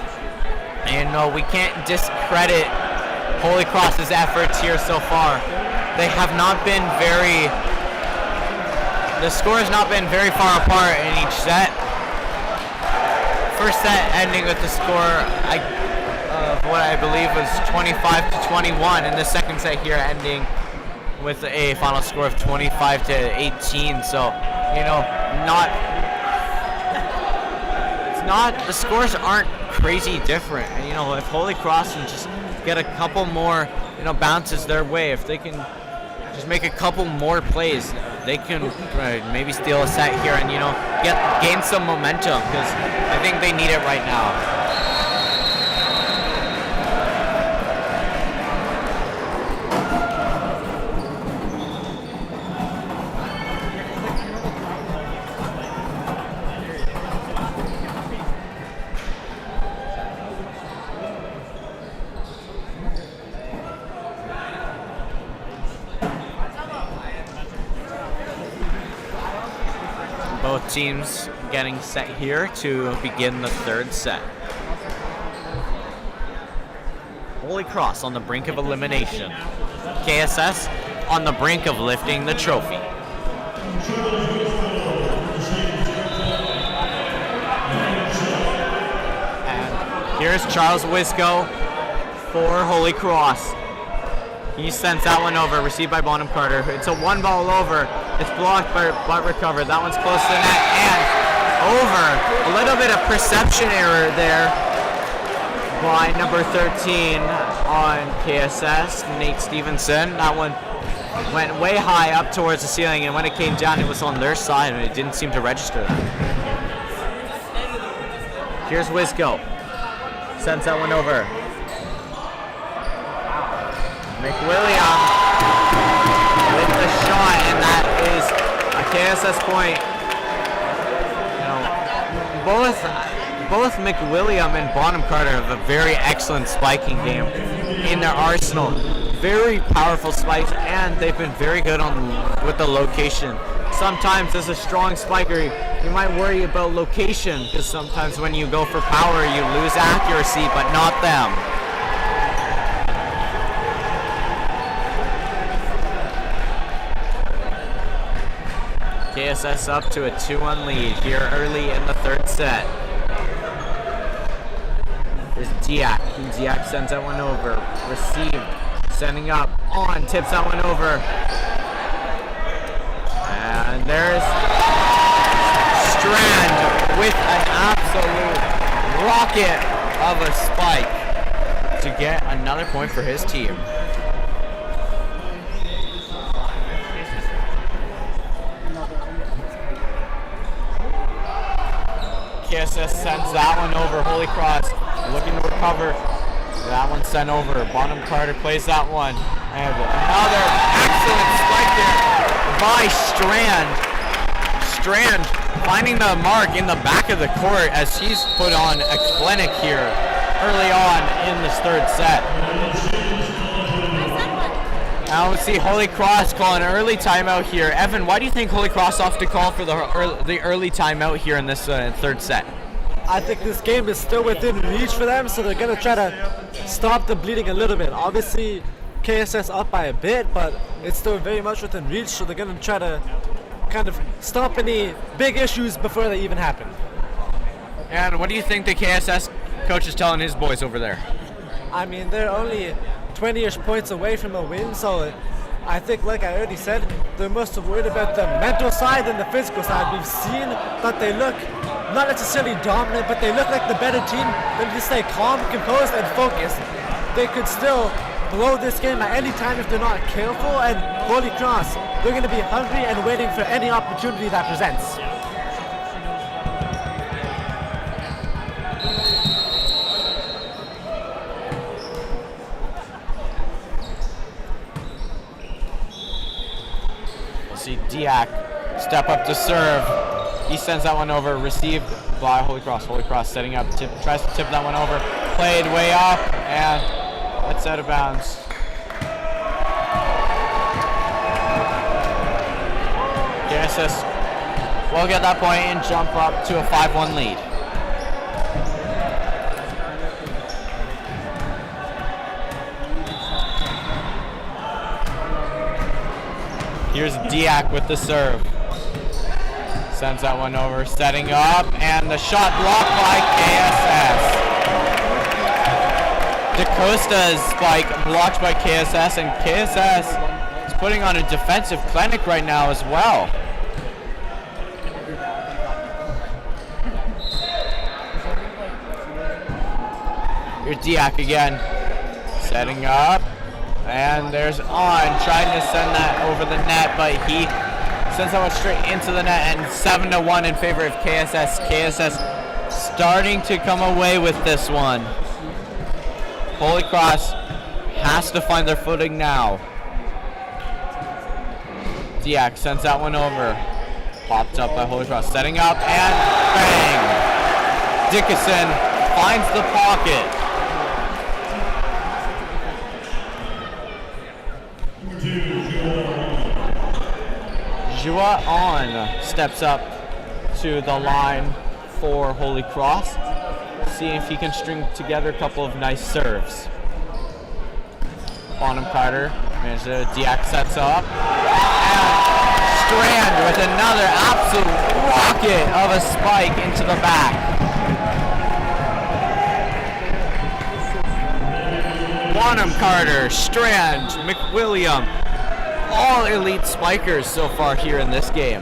Speaker 6: And no, we can't discredit Holy Cross's efforts here so far. They have not been the score has not been very far apart in each set. First set ending with the score of what I believe was 25-21, and the second set here ending with a final score of 25-18. So, the scores aren't crazy different. And, if Holy Cross can just get a couple more, bounces their way, if they can just make a couple more plays, they can maybe steal a set here and gain some momentum, because I think they need it right now. Both teams getting set here to begin the third set. Holy Cross on the brink of elimination. KSS on the brink of lifting the trophy. And here's Charles Wisco for Holy Cross. He sends that one over, received by Bonham Carter. It's a 1-ball over. It's blocked but recovered. That one's close to the net and over. A little bit of perception error there by number 13 on KSS, Nate Stevenson. That one went way high up towards the ceiling, and when it came down, it was on their side, and it didn't seem to register that. Here's Wisco. Sends that one over. McWilliam with the shot, and that is a KSS point. Both McWilliam and Bonham Carter have a very excellent spiking game in their arsenal. Very powerful spikes, and they've been very good with the location. Sometimes as a strong spiker, you might worry about location, because sometimes when you go for power, you lose accuracy, but not them. KSS up to a 2-1 lead here early in the third set. There's Diak. Diak sends that one over. Received. Sending up. On. Tips that one over. And there's Strand with an absolute rocket of a spike to get another point for his team. KSS sends that one over. Holy Cross looking to recover. That one sent over. Bonham Carter plays that one. And another excellent spike there by Strand. Strand finding the mark in the back of the court as he's put on a clinic here early on in this third set. Now we see Holy Cross call an early timeout here. Evan, why do you think Holy Cross off to call for the early timeout here in this third set?
Speaker 5: I think this game is still within reach for them, so they're going to try to stop the bleeding a little bit. Obviously, KSS up by a bit, but it's still very much within reach, so they're going to try to kind of stop any big issues before they even happen.
Speaker 6: And what do you think the KSS coach is telling his boys over there?
Speaker 5: I mean, they're only 20-ish points away from a win, so I think, like I already said, they're most worried about the mental side than the physical side. We've seen that they look not necessarily dominant, but they look like the better team. They just stay calm, composed, and focused. They could still blow this game at any time if they're not careful, and Holy Cross, they're going to be hungry and waiting for any opportunity that presents.
Speaker 6: See Diak step up to serve. He sends that one over, received by Holy Cross. Holy Cross setting up, tries to tip that one over, played way up, and it's out of bounds. KSS will get that point and jump up to a 5-1 lead. Here's Diak with the serve. Sends that one over, setting up, and the shot blocked by KSS. DaCosta's spike blocked by KSS, and KSS is putting on a defensive clinic right now as well. Here's Diak again, setting up. And there's On trying to send that over the net, but he sends that one straight into the net, and 7-1 in favor of KSS. KSS starting to come away with this one. Holy Cross has to find their footing now. Diak sends that one over. Popped up by Holy Cross, setting up, and bang! Dickinson finds the pocket. Jua On steps up to the line for Holy Cross, seeing if he can string together a couple of nice serves. Bonham Carter manages to Diak sets up, and Strand with another absolute rocket of a spike into the back. Bonham Carter, Strand, McWilliam, all elite spikers so far here in this game.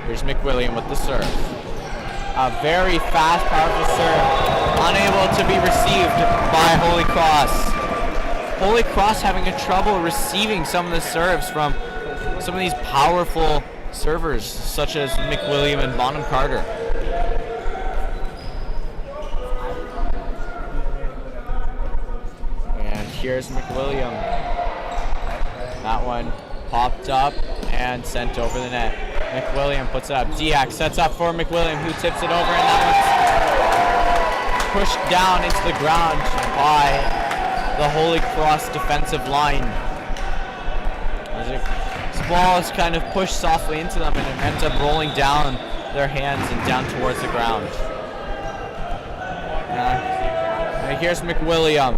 Speaker 6: Here's McWilliam with the serve. A very fast, powerful serve, unable to be received by Holy Cross. Holy Cross having a trouble receiving some of the serves from some of these powerful servers, such as McWilliam and Bonham Carter. Here's McWilliam. That one popped up and sent over the net. McWilliam puts it up. Diak sets up for McWilliam, who tips it over, and that one's pushed down into the ground by the Holy Cross defensive line. This ball is kind of pushed softly into them, and it ends up rolling down their hands and down towards the ground. And here's McWilliam.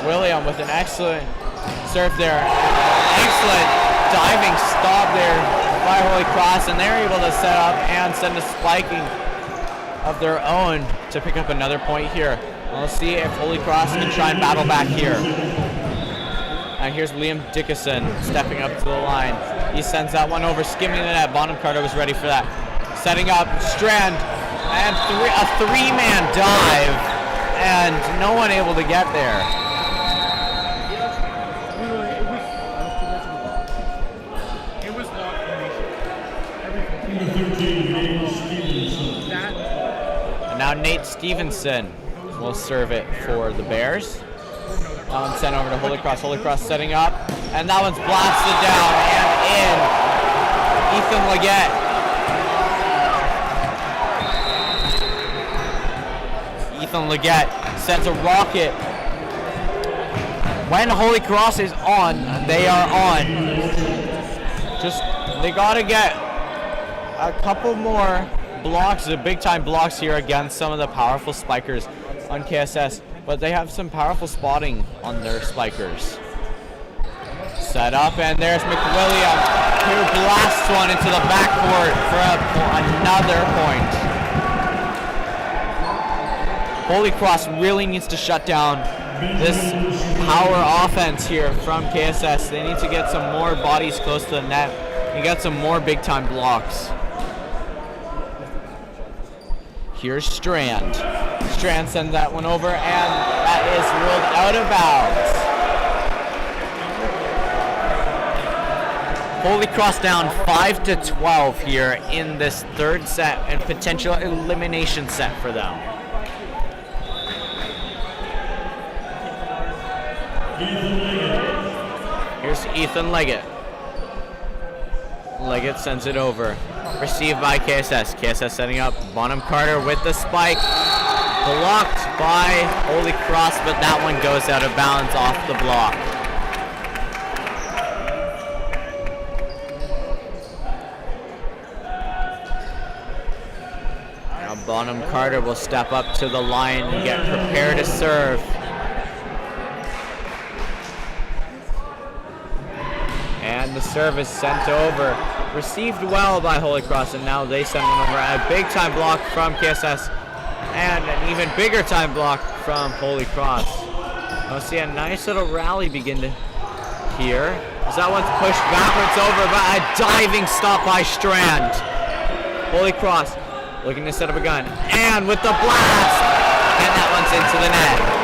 Speaker 6: William with an excellent serve there. Excellent diving stop there by Holy Cross, and they're able to set up and send a spiking of their own to pick up another point here. We'll see if Holy Cross can try and battle back here. And here's Liam Dickinson stepping up to the line. He sends that one over, skimming the net. Bonham Carter was ready for that. Setting up Strand, and a three-man dive, and no one able to get there. And now Nate Stevenson will serve it for the Bears. That one's sent over to Holy Cross. Holy Cross setting up, and that one's blasted down and in. Ethan Leggett. Ethan Leggett sends a rocket. When Holy Cross is on, they are on. They gotta get a couple more blocks, the big time blocks here against some of the powerful spikers on KSS. but they have some powerful spotting on their spikers. Set up, and there's McWilliam, who blasts one into the backcourt for another point. Holy Cross really needs to shut down this power offense here from KSS. They need to get some more bodies close to the net and get some more big-time blocks. Here's Strand. Strand sends that one over, and that is ruled out of bounds. Holy Cross down 5-12 here in this third set and potential elimination set for them. Here's Ethan Leggett. Leggett sends it over. Received by KSS. KSS setting up. Bonham Carter with the spike. Blocked by Holy Cross, but that one goes out of bounds off the block. Now Bonham Carter will step up to the line and get prepared to serve. And the serve is sent over. Received well by Holy Cross, and now they send one over. A big time block from KSS, and an even bigger time block from Holy Cross. We'll see a nice little rally begin to here. As that one's pushed backwards over, but a diving stop by Strand. Holy Cross looking to set up a gun, and with the blast, and that one's into the net.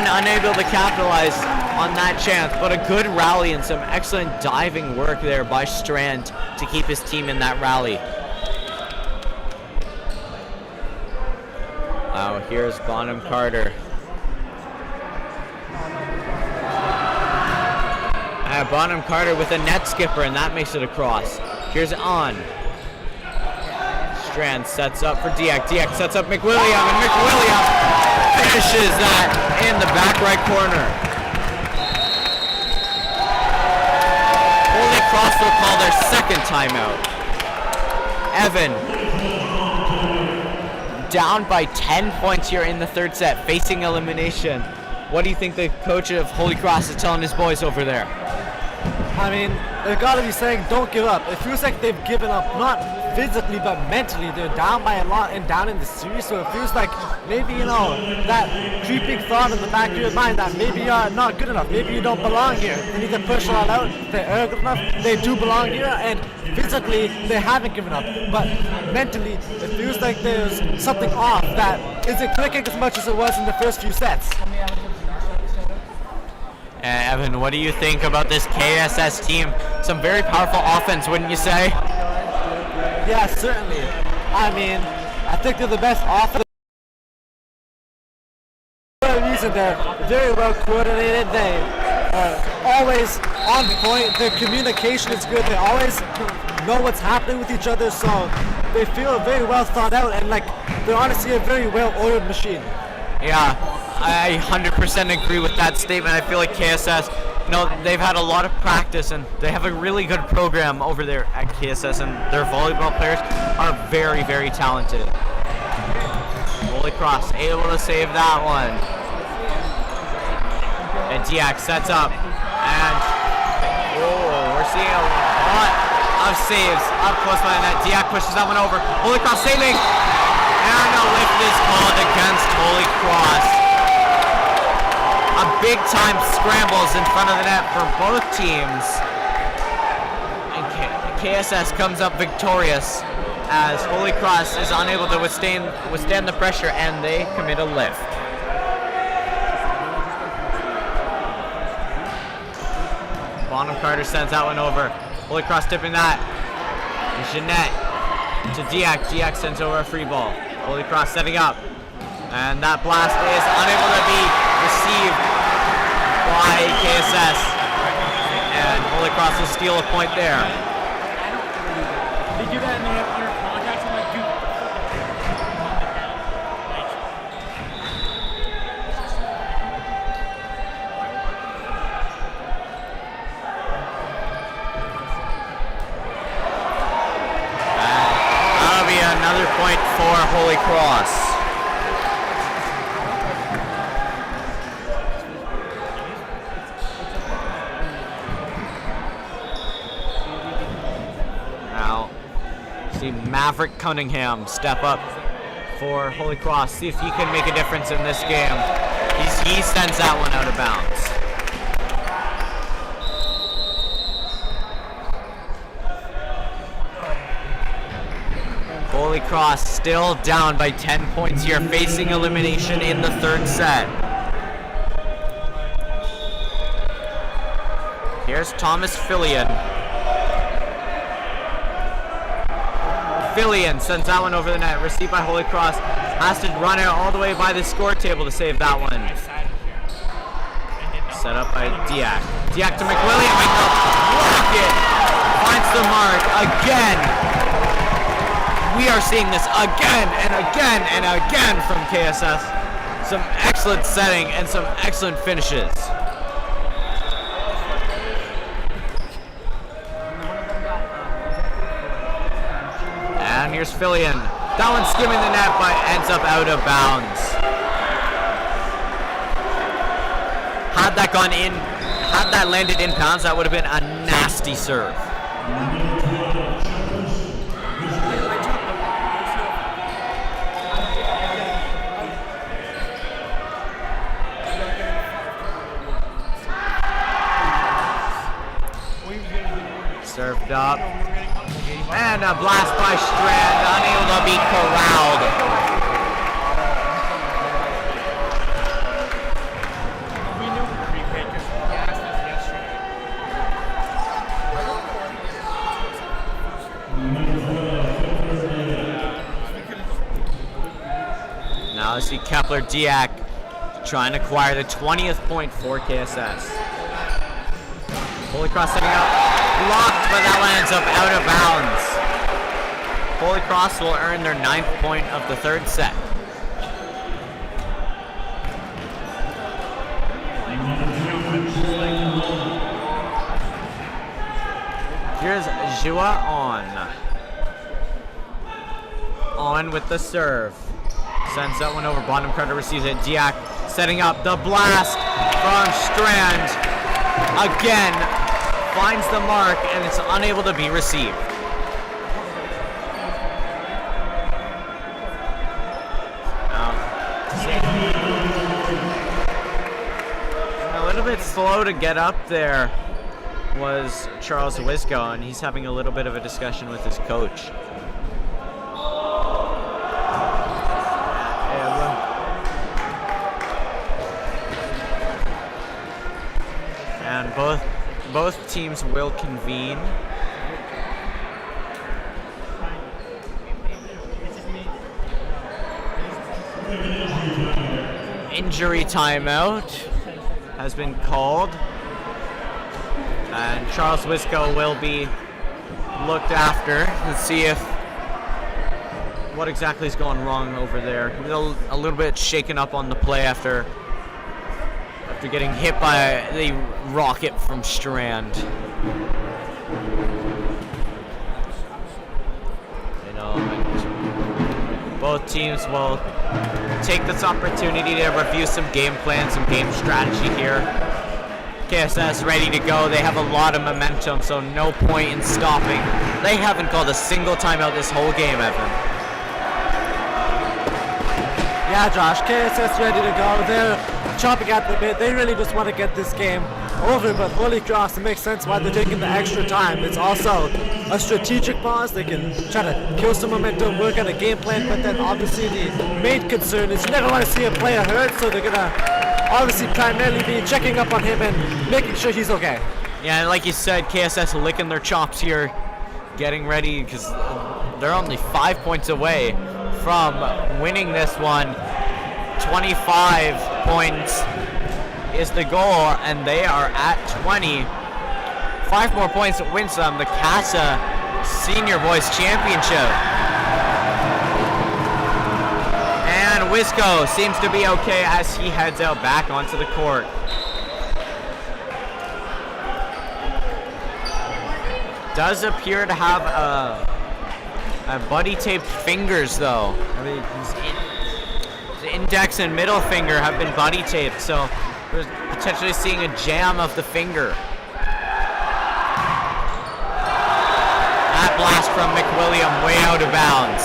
Speaker 6: Unable to capitalize on that chance, but a good rally and some excellent diving work there by Strand to keep his team in that rally. Now here's Bonham Carter. Bonham Carter with a net skipper, and that makes it across. Here's On. Strand sets up for Diak. Diak sets up McWilliam, and McWilliam finishes that in the back right corner. Holy Cross will call their second timeout. Evan, down by 10 points here in the third set, facing elimination. What do you think the coach of Holy Cross is telling his boys over there?
Speaker 5: I mean, they've got to be saying don't give up. It feels like they've given up, not physically but mentally. They're down by a lot and down in the series, so it feels like maybe, you know, that creeping thought in the back of your mind that maybe you're not good enough, maybe you don't belong here. They need to push it all out. They're good enough, they do belong here, and physically they haven't given up. But mentally, it feels like there's something off that isn't clicking as much as it was in the first few sets.
Speaker 6: Evan, what do you think about this KSS team? Some very powerful offense, wouldn't you say?
Speaker 5: Yeah, certainly. I mean, I think they're the best offense. For a reason, they're very well coordinated. They are always on point. Their communication is good. They always know what's happening with each other, so they feel very well thought out, and like they're honestly a very well-ordered machine.
Speaker 6: Yeah, I 100% agree with that statement. I feel like KSS, you know, they've had a lot of practice and they have a really good program over there at KSS, and their volleyball players are very, very talented. Holy Cross able to save that one. And Diak sets up, and we're seeing a lot of saves up close by the net. Diak pushes that one over. Holy Cross saving, and a lift is called against Holy Cross. A big time scrambles in front of the net for both teams. And KSS comes up victorious as Holy Cross is unable to withstand the pressure, and they commit a lift. Bonham Carter sends that one over. Holy Cross tipping that. And Jeanette to Diak. Diak sends over a free ball. Holy Cross setting up. And that blast is unable to be received by KSS. And Holy Cross will steal a point there.
Speaker 7: Did you do that in your contract?
Speaker 6: That'll be another point for Holy Cross. see Maverick Cunningham step up for Holy Cross. See if he can make a difference in this game. He sends that one out of bounds. Holy Cross still down by 10 points here, facing elimination in the third set. Here's Thomas Fillion. Fillion sends that one over the net. Received by Holy Cross. Has to run it all the way by the score table to save that one. Set up by Diak. Diak to McWilliam. Rocket finds the mark again. We are seeing this again and again and again from KSS. Some excellent setting and some excellent finishes. And here's Fillion. That one skimming the net, but ends up out of bounds. Had that gone in, had that landed in bounds, that would have been a nasty serve. Served up. And a blast by Strand, unable to be corralled. Now let's see Kepler Diak trying to acquire the 20th point for KSS. Holy Cross setting up. Blocked, but that one ends up out of bounds. Holy Cross will earn their 9th point of the third set. Here's Jua on. On with the serve. Sends that one over. Bottom credit receives it. Diak setting up the blast from Strand. Again. Finds the mark and it's unable to be received. A little bit slow to get up there was Charles Wisco, and he's having a little bit of a discussion with his coach. And both teams will convene. Injury timeout has been called. And Charles Wisco will be looked after to see if what exactly is going wrong over there. A little bit shaken up on the play after getting hit by the rocket from Strand. Both teams will take this opportunity to review some game plans, some game strategy here. KSS ready to go. They have a lot of momentum, so no point in stopping. They haven't called a single timeout this whole game, Evan.
Speaker 5: Yeah, Josh, KSS ready to go. They're chopping at the bit. They really just want to get this game over, but Holy Cross, it makes sense why they're taking the extra time. It's also a strategic pause. They can try to kill some momentum, work on a game plan, but then obviously the main concern is you never want to see a player hurt, so they're gonna obviously primarily be checking up on him and making sure he's okay.
Speaker 6: Yeah, and like you said, KSS licking their chops here, getting ready, because they're only 5 points away from winning this one. 25 points is the goal, and they are at 20. 5 more points wins them the KASSAA Senior Boys Championship. And Wisco seems to be okay as he heads out back onto the court. Does appear to have a buddy taped fingers though. I mean, his index and middle finger have been buddy taped, so we're potentially seeing a jam of the finger. That blast from McWilliam way out of bounds.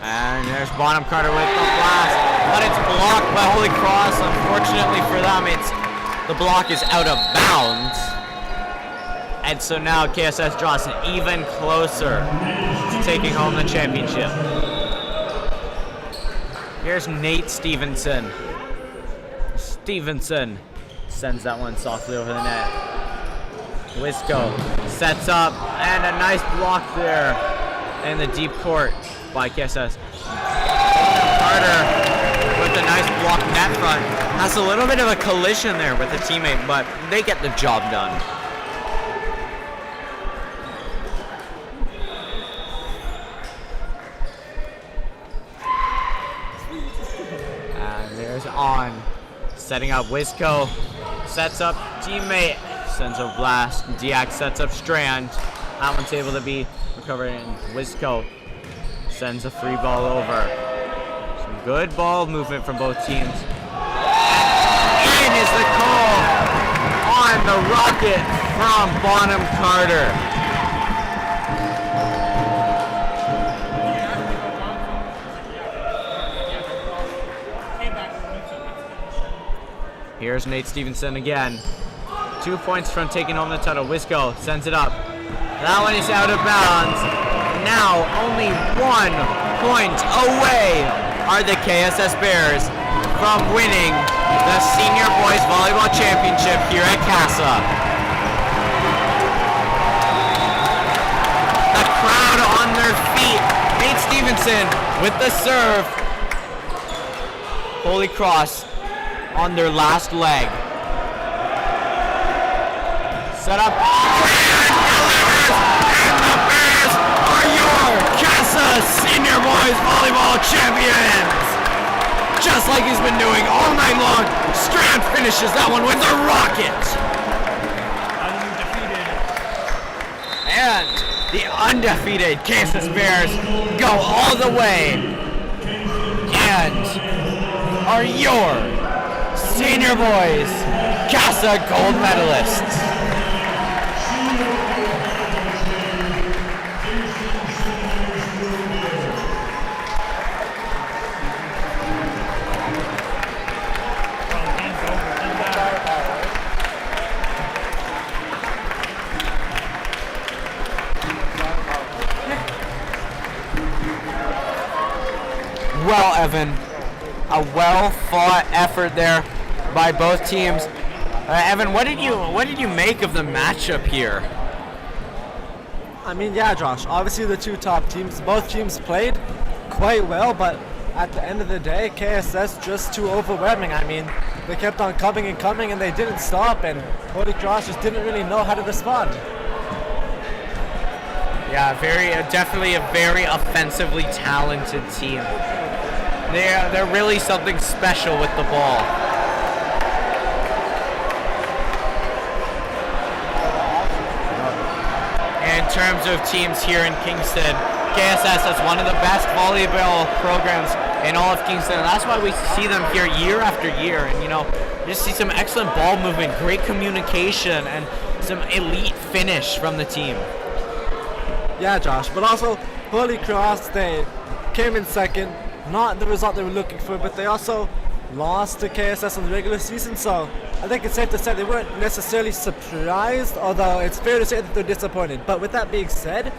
Speaker 6: And there's Bonham Carter with the blast, but it's blocked by Holy Cross. Unfortunately for them, the block is out of bounds. And so now KSS draws even closer to taking home the championship. Here's Nate Stevenson. Stevenson sends that one softly over the net. Wisco sets up, and a nice block there in the deep court by KSS. Carter with a nice block net front. Has a little bit of a collision there with a teammate, but they get the job done. And there's On. Setting up Wisco. Sets up teammate. Sends a blast. Diak sets up Strand. That one's able to be recovered, and Wisco sends a free ball over. Some good ball movement from both teams. In is the call on the rocket from Bonham Carter. Here's Nate Stevenson again. 2 points from taking home the title. Wisco sends it up. That one is out of bounds. Now only 1 point away are the KSS Bears from winning the Senior Boys Volleyball Championship here at KASSAA. The crowd on their feet. Nate Stevenson with the serve. Holy Cross on their last leg. Set up. KASSAA Senior Boys Volleyball Champions! Just like he's been doing all night long, Strand finishes that one with a rocket! And the undefeated KSS Bears go all the way and are your Senior Boys KASSAA gold medalists. Well, Evan, a well-fought effort there by both teams. Evan, what did you make of the matchup here?
Speaker 5: I mean, yeah, Josh, obviously the two top teams, both teams played quite well, but at the end of the day, KSS just too overwhelming. I mean, they kept on coming and coming, and they didn't stop, and Holy Cross just didn't really know how to respond.
Speaker 6: Yeah, definitely a very offensively talented team. They're really something special with the ball. In terms of teams here in Kingston, KSS is one of the best volleyball programs in all of Kingston, and that's why we see them here year after year. And you just see some excellent ball movement, great communication, and some elite finish from the team.
Speaker 5: Yeah, Josh, but also Holy Cross, they came in second, not the result they were looking for, but they also lost to KSS in the regular season, so I think it's safe to say they weren't necessarily surprised, although it's fair to say that they're disappointed. But with that being said,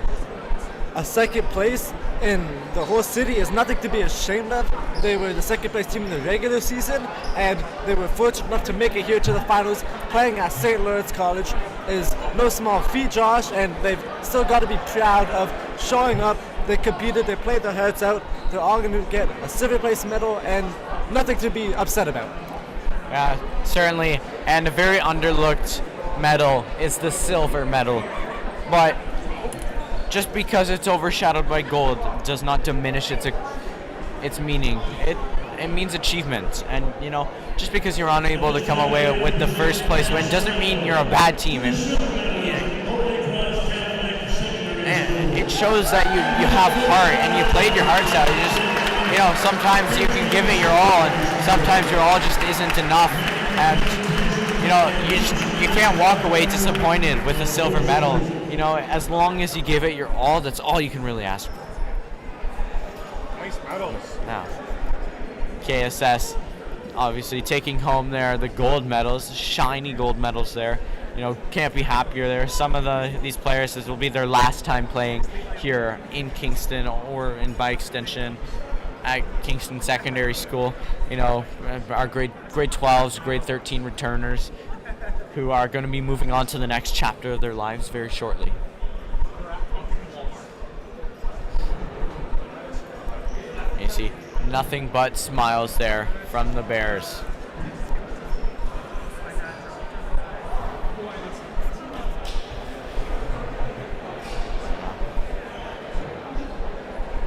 Speaker 5: a second place in the whole city is nothing to be ashamed of. They were the second place team in the regular season, and they were fortunate enough to make it here to the finals. Playing at St. Lawrence College is no small feat, Josh, and they've still got to be proud of showing up. They competed, they played their hearts out. They're all going to get a silver place medal and nothing to be upset about.
Speaker 6: Yeah, certainly, and a very underlooked medal is the silver medal. But just because it's overshadowed by gold does not diminish its meaning. It means achievement, and you know, just because you're unable to come away with the first place win doesn't mean you're a bad team. And it shows that you have heart and you played your hearts out. You just, you know, sometimes you can give it your all, and sometimes your all just isn't enough. And you know, you can't walk away disappointed with a silver medal. You know, as long as you give it your all, that's all you can really ask for.
Speaker 3: Nice medals.
Speaker 6: Now, KSS obviously taking home there the gold medals, shiny gold medals there. You know, can't be happier there. Some of these players, this will be their last time playing here in Kingston, or by extension at Kingston Secondary School. You know, our grade 12s, grade 13 returners who are going to be moving on to the next chapter of their lives very shortly. You see nothing but smiles there from the Bears.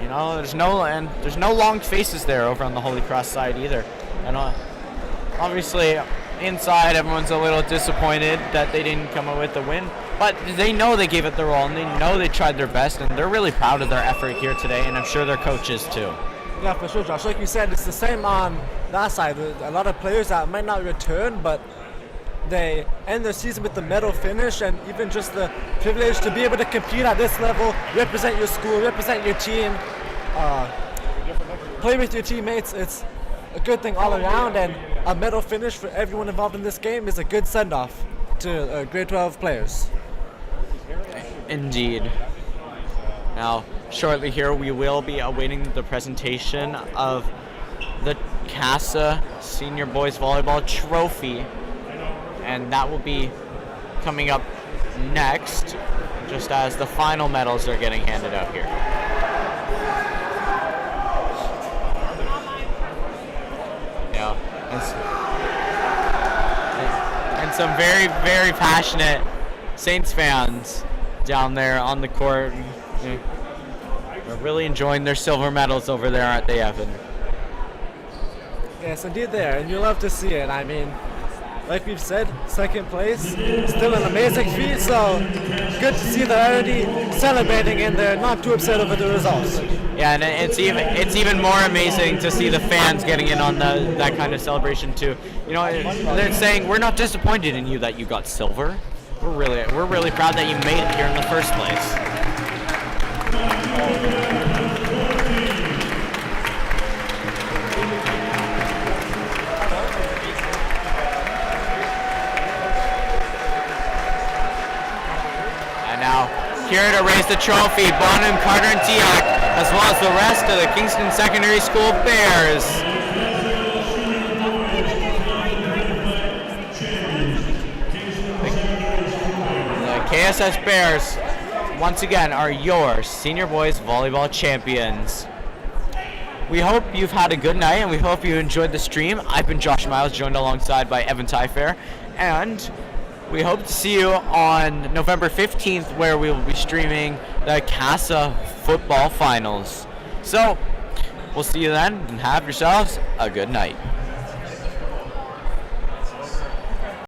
Speaker 6: You know, there's no long faces there over on the Holy Cross side either. And obviously, inside everyone's a little disappointed that they didn't come up with the win, but they know they gave it their all, and they know they tried their best, and they're really proud of their effort here today, and I'm sure their coaches too.
Speaker 5: Yeah, for sure, Josh. Like you said, it's the same on that side. There's a lot of players that might not return, but they end their season with the medal finish, and even just the privilege to be able to compete at this level, represent your school, represent your team, play with your teammates. It's a good thing all around, and a medal finish for everyone involved in this game is a good send-off to grade 12 players.
Speaker 6: Indeed. Now, shortly here, we will be awaiting the presentation of the KASSAA Senior Boys Volleyball Trophy, and that will be coming up next, just as the final medals are getting handed out here. Yeah, and some very, very passionate Saints fans down there on the court. We're really enjoying their silver medals over there, aren't they, Evan?
Speaker 5: Yes, indeed they are, and you love to see it. I mean, like we've said, second place, still an amazing feat, so good to see they're already celebrating and they're not too upset over the results.
Speaker 6: Yeah, and it's even more amazing to see the fans getting in on that kind of celebration too. You know, they're saying, we're not disappointed in you that you got silver. We're really proud that you made it here in the first place. And now, here to raise the trophy, Bonham, Carter, and Tiak, as well as the rest of the Kingston Secondary School Bears. The KSS Bears, once again, are your Senior Boys Volleyball Champions. We hope you've had a good night, and we hope you enjoyed the stream. I've been Josh Miles, joined alongside by Evan Tyfair, and we hope to see you on November 15th, where we will be streaming the KASSAA football finals. So, we'll see you then, and have yourselves a good night.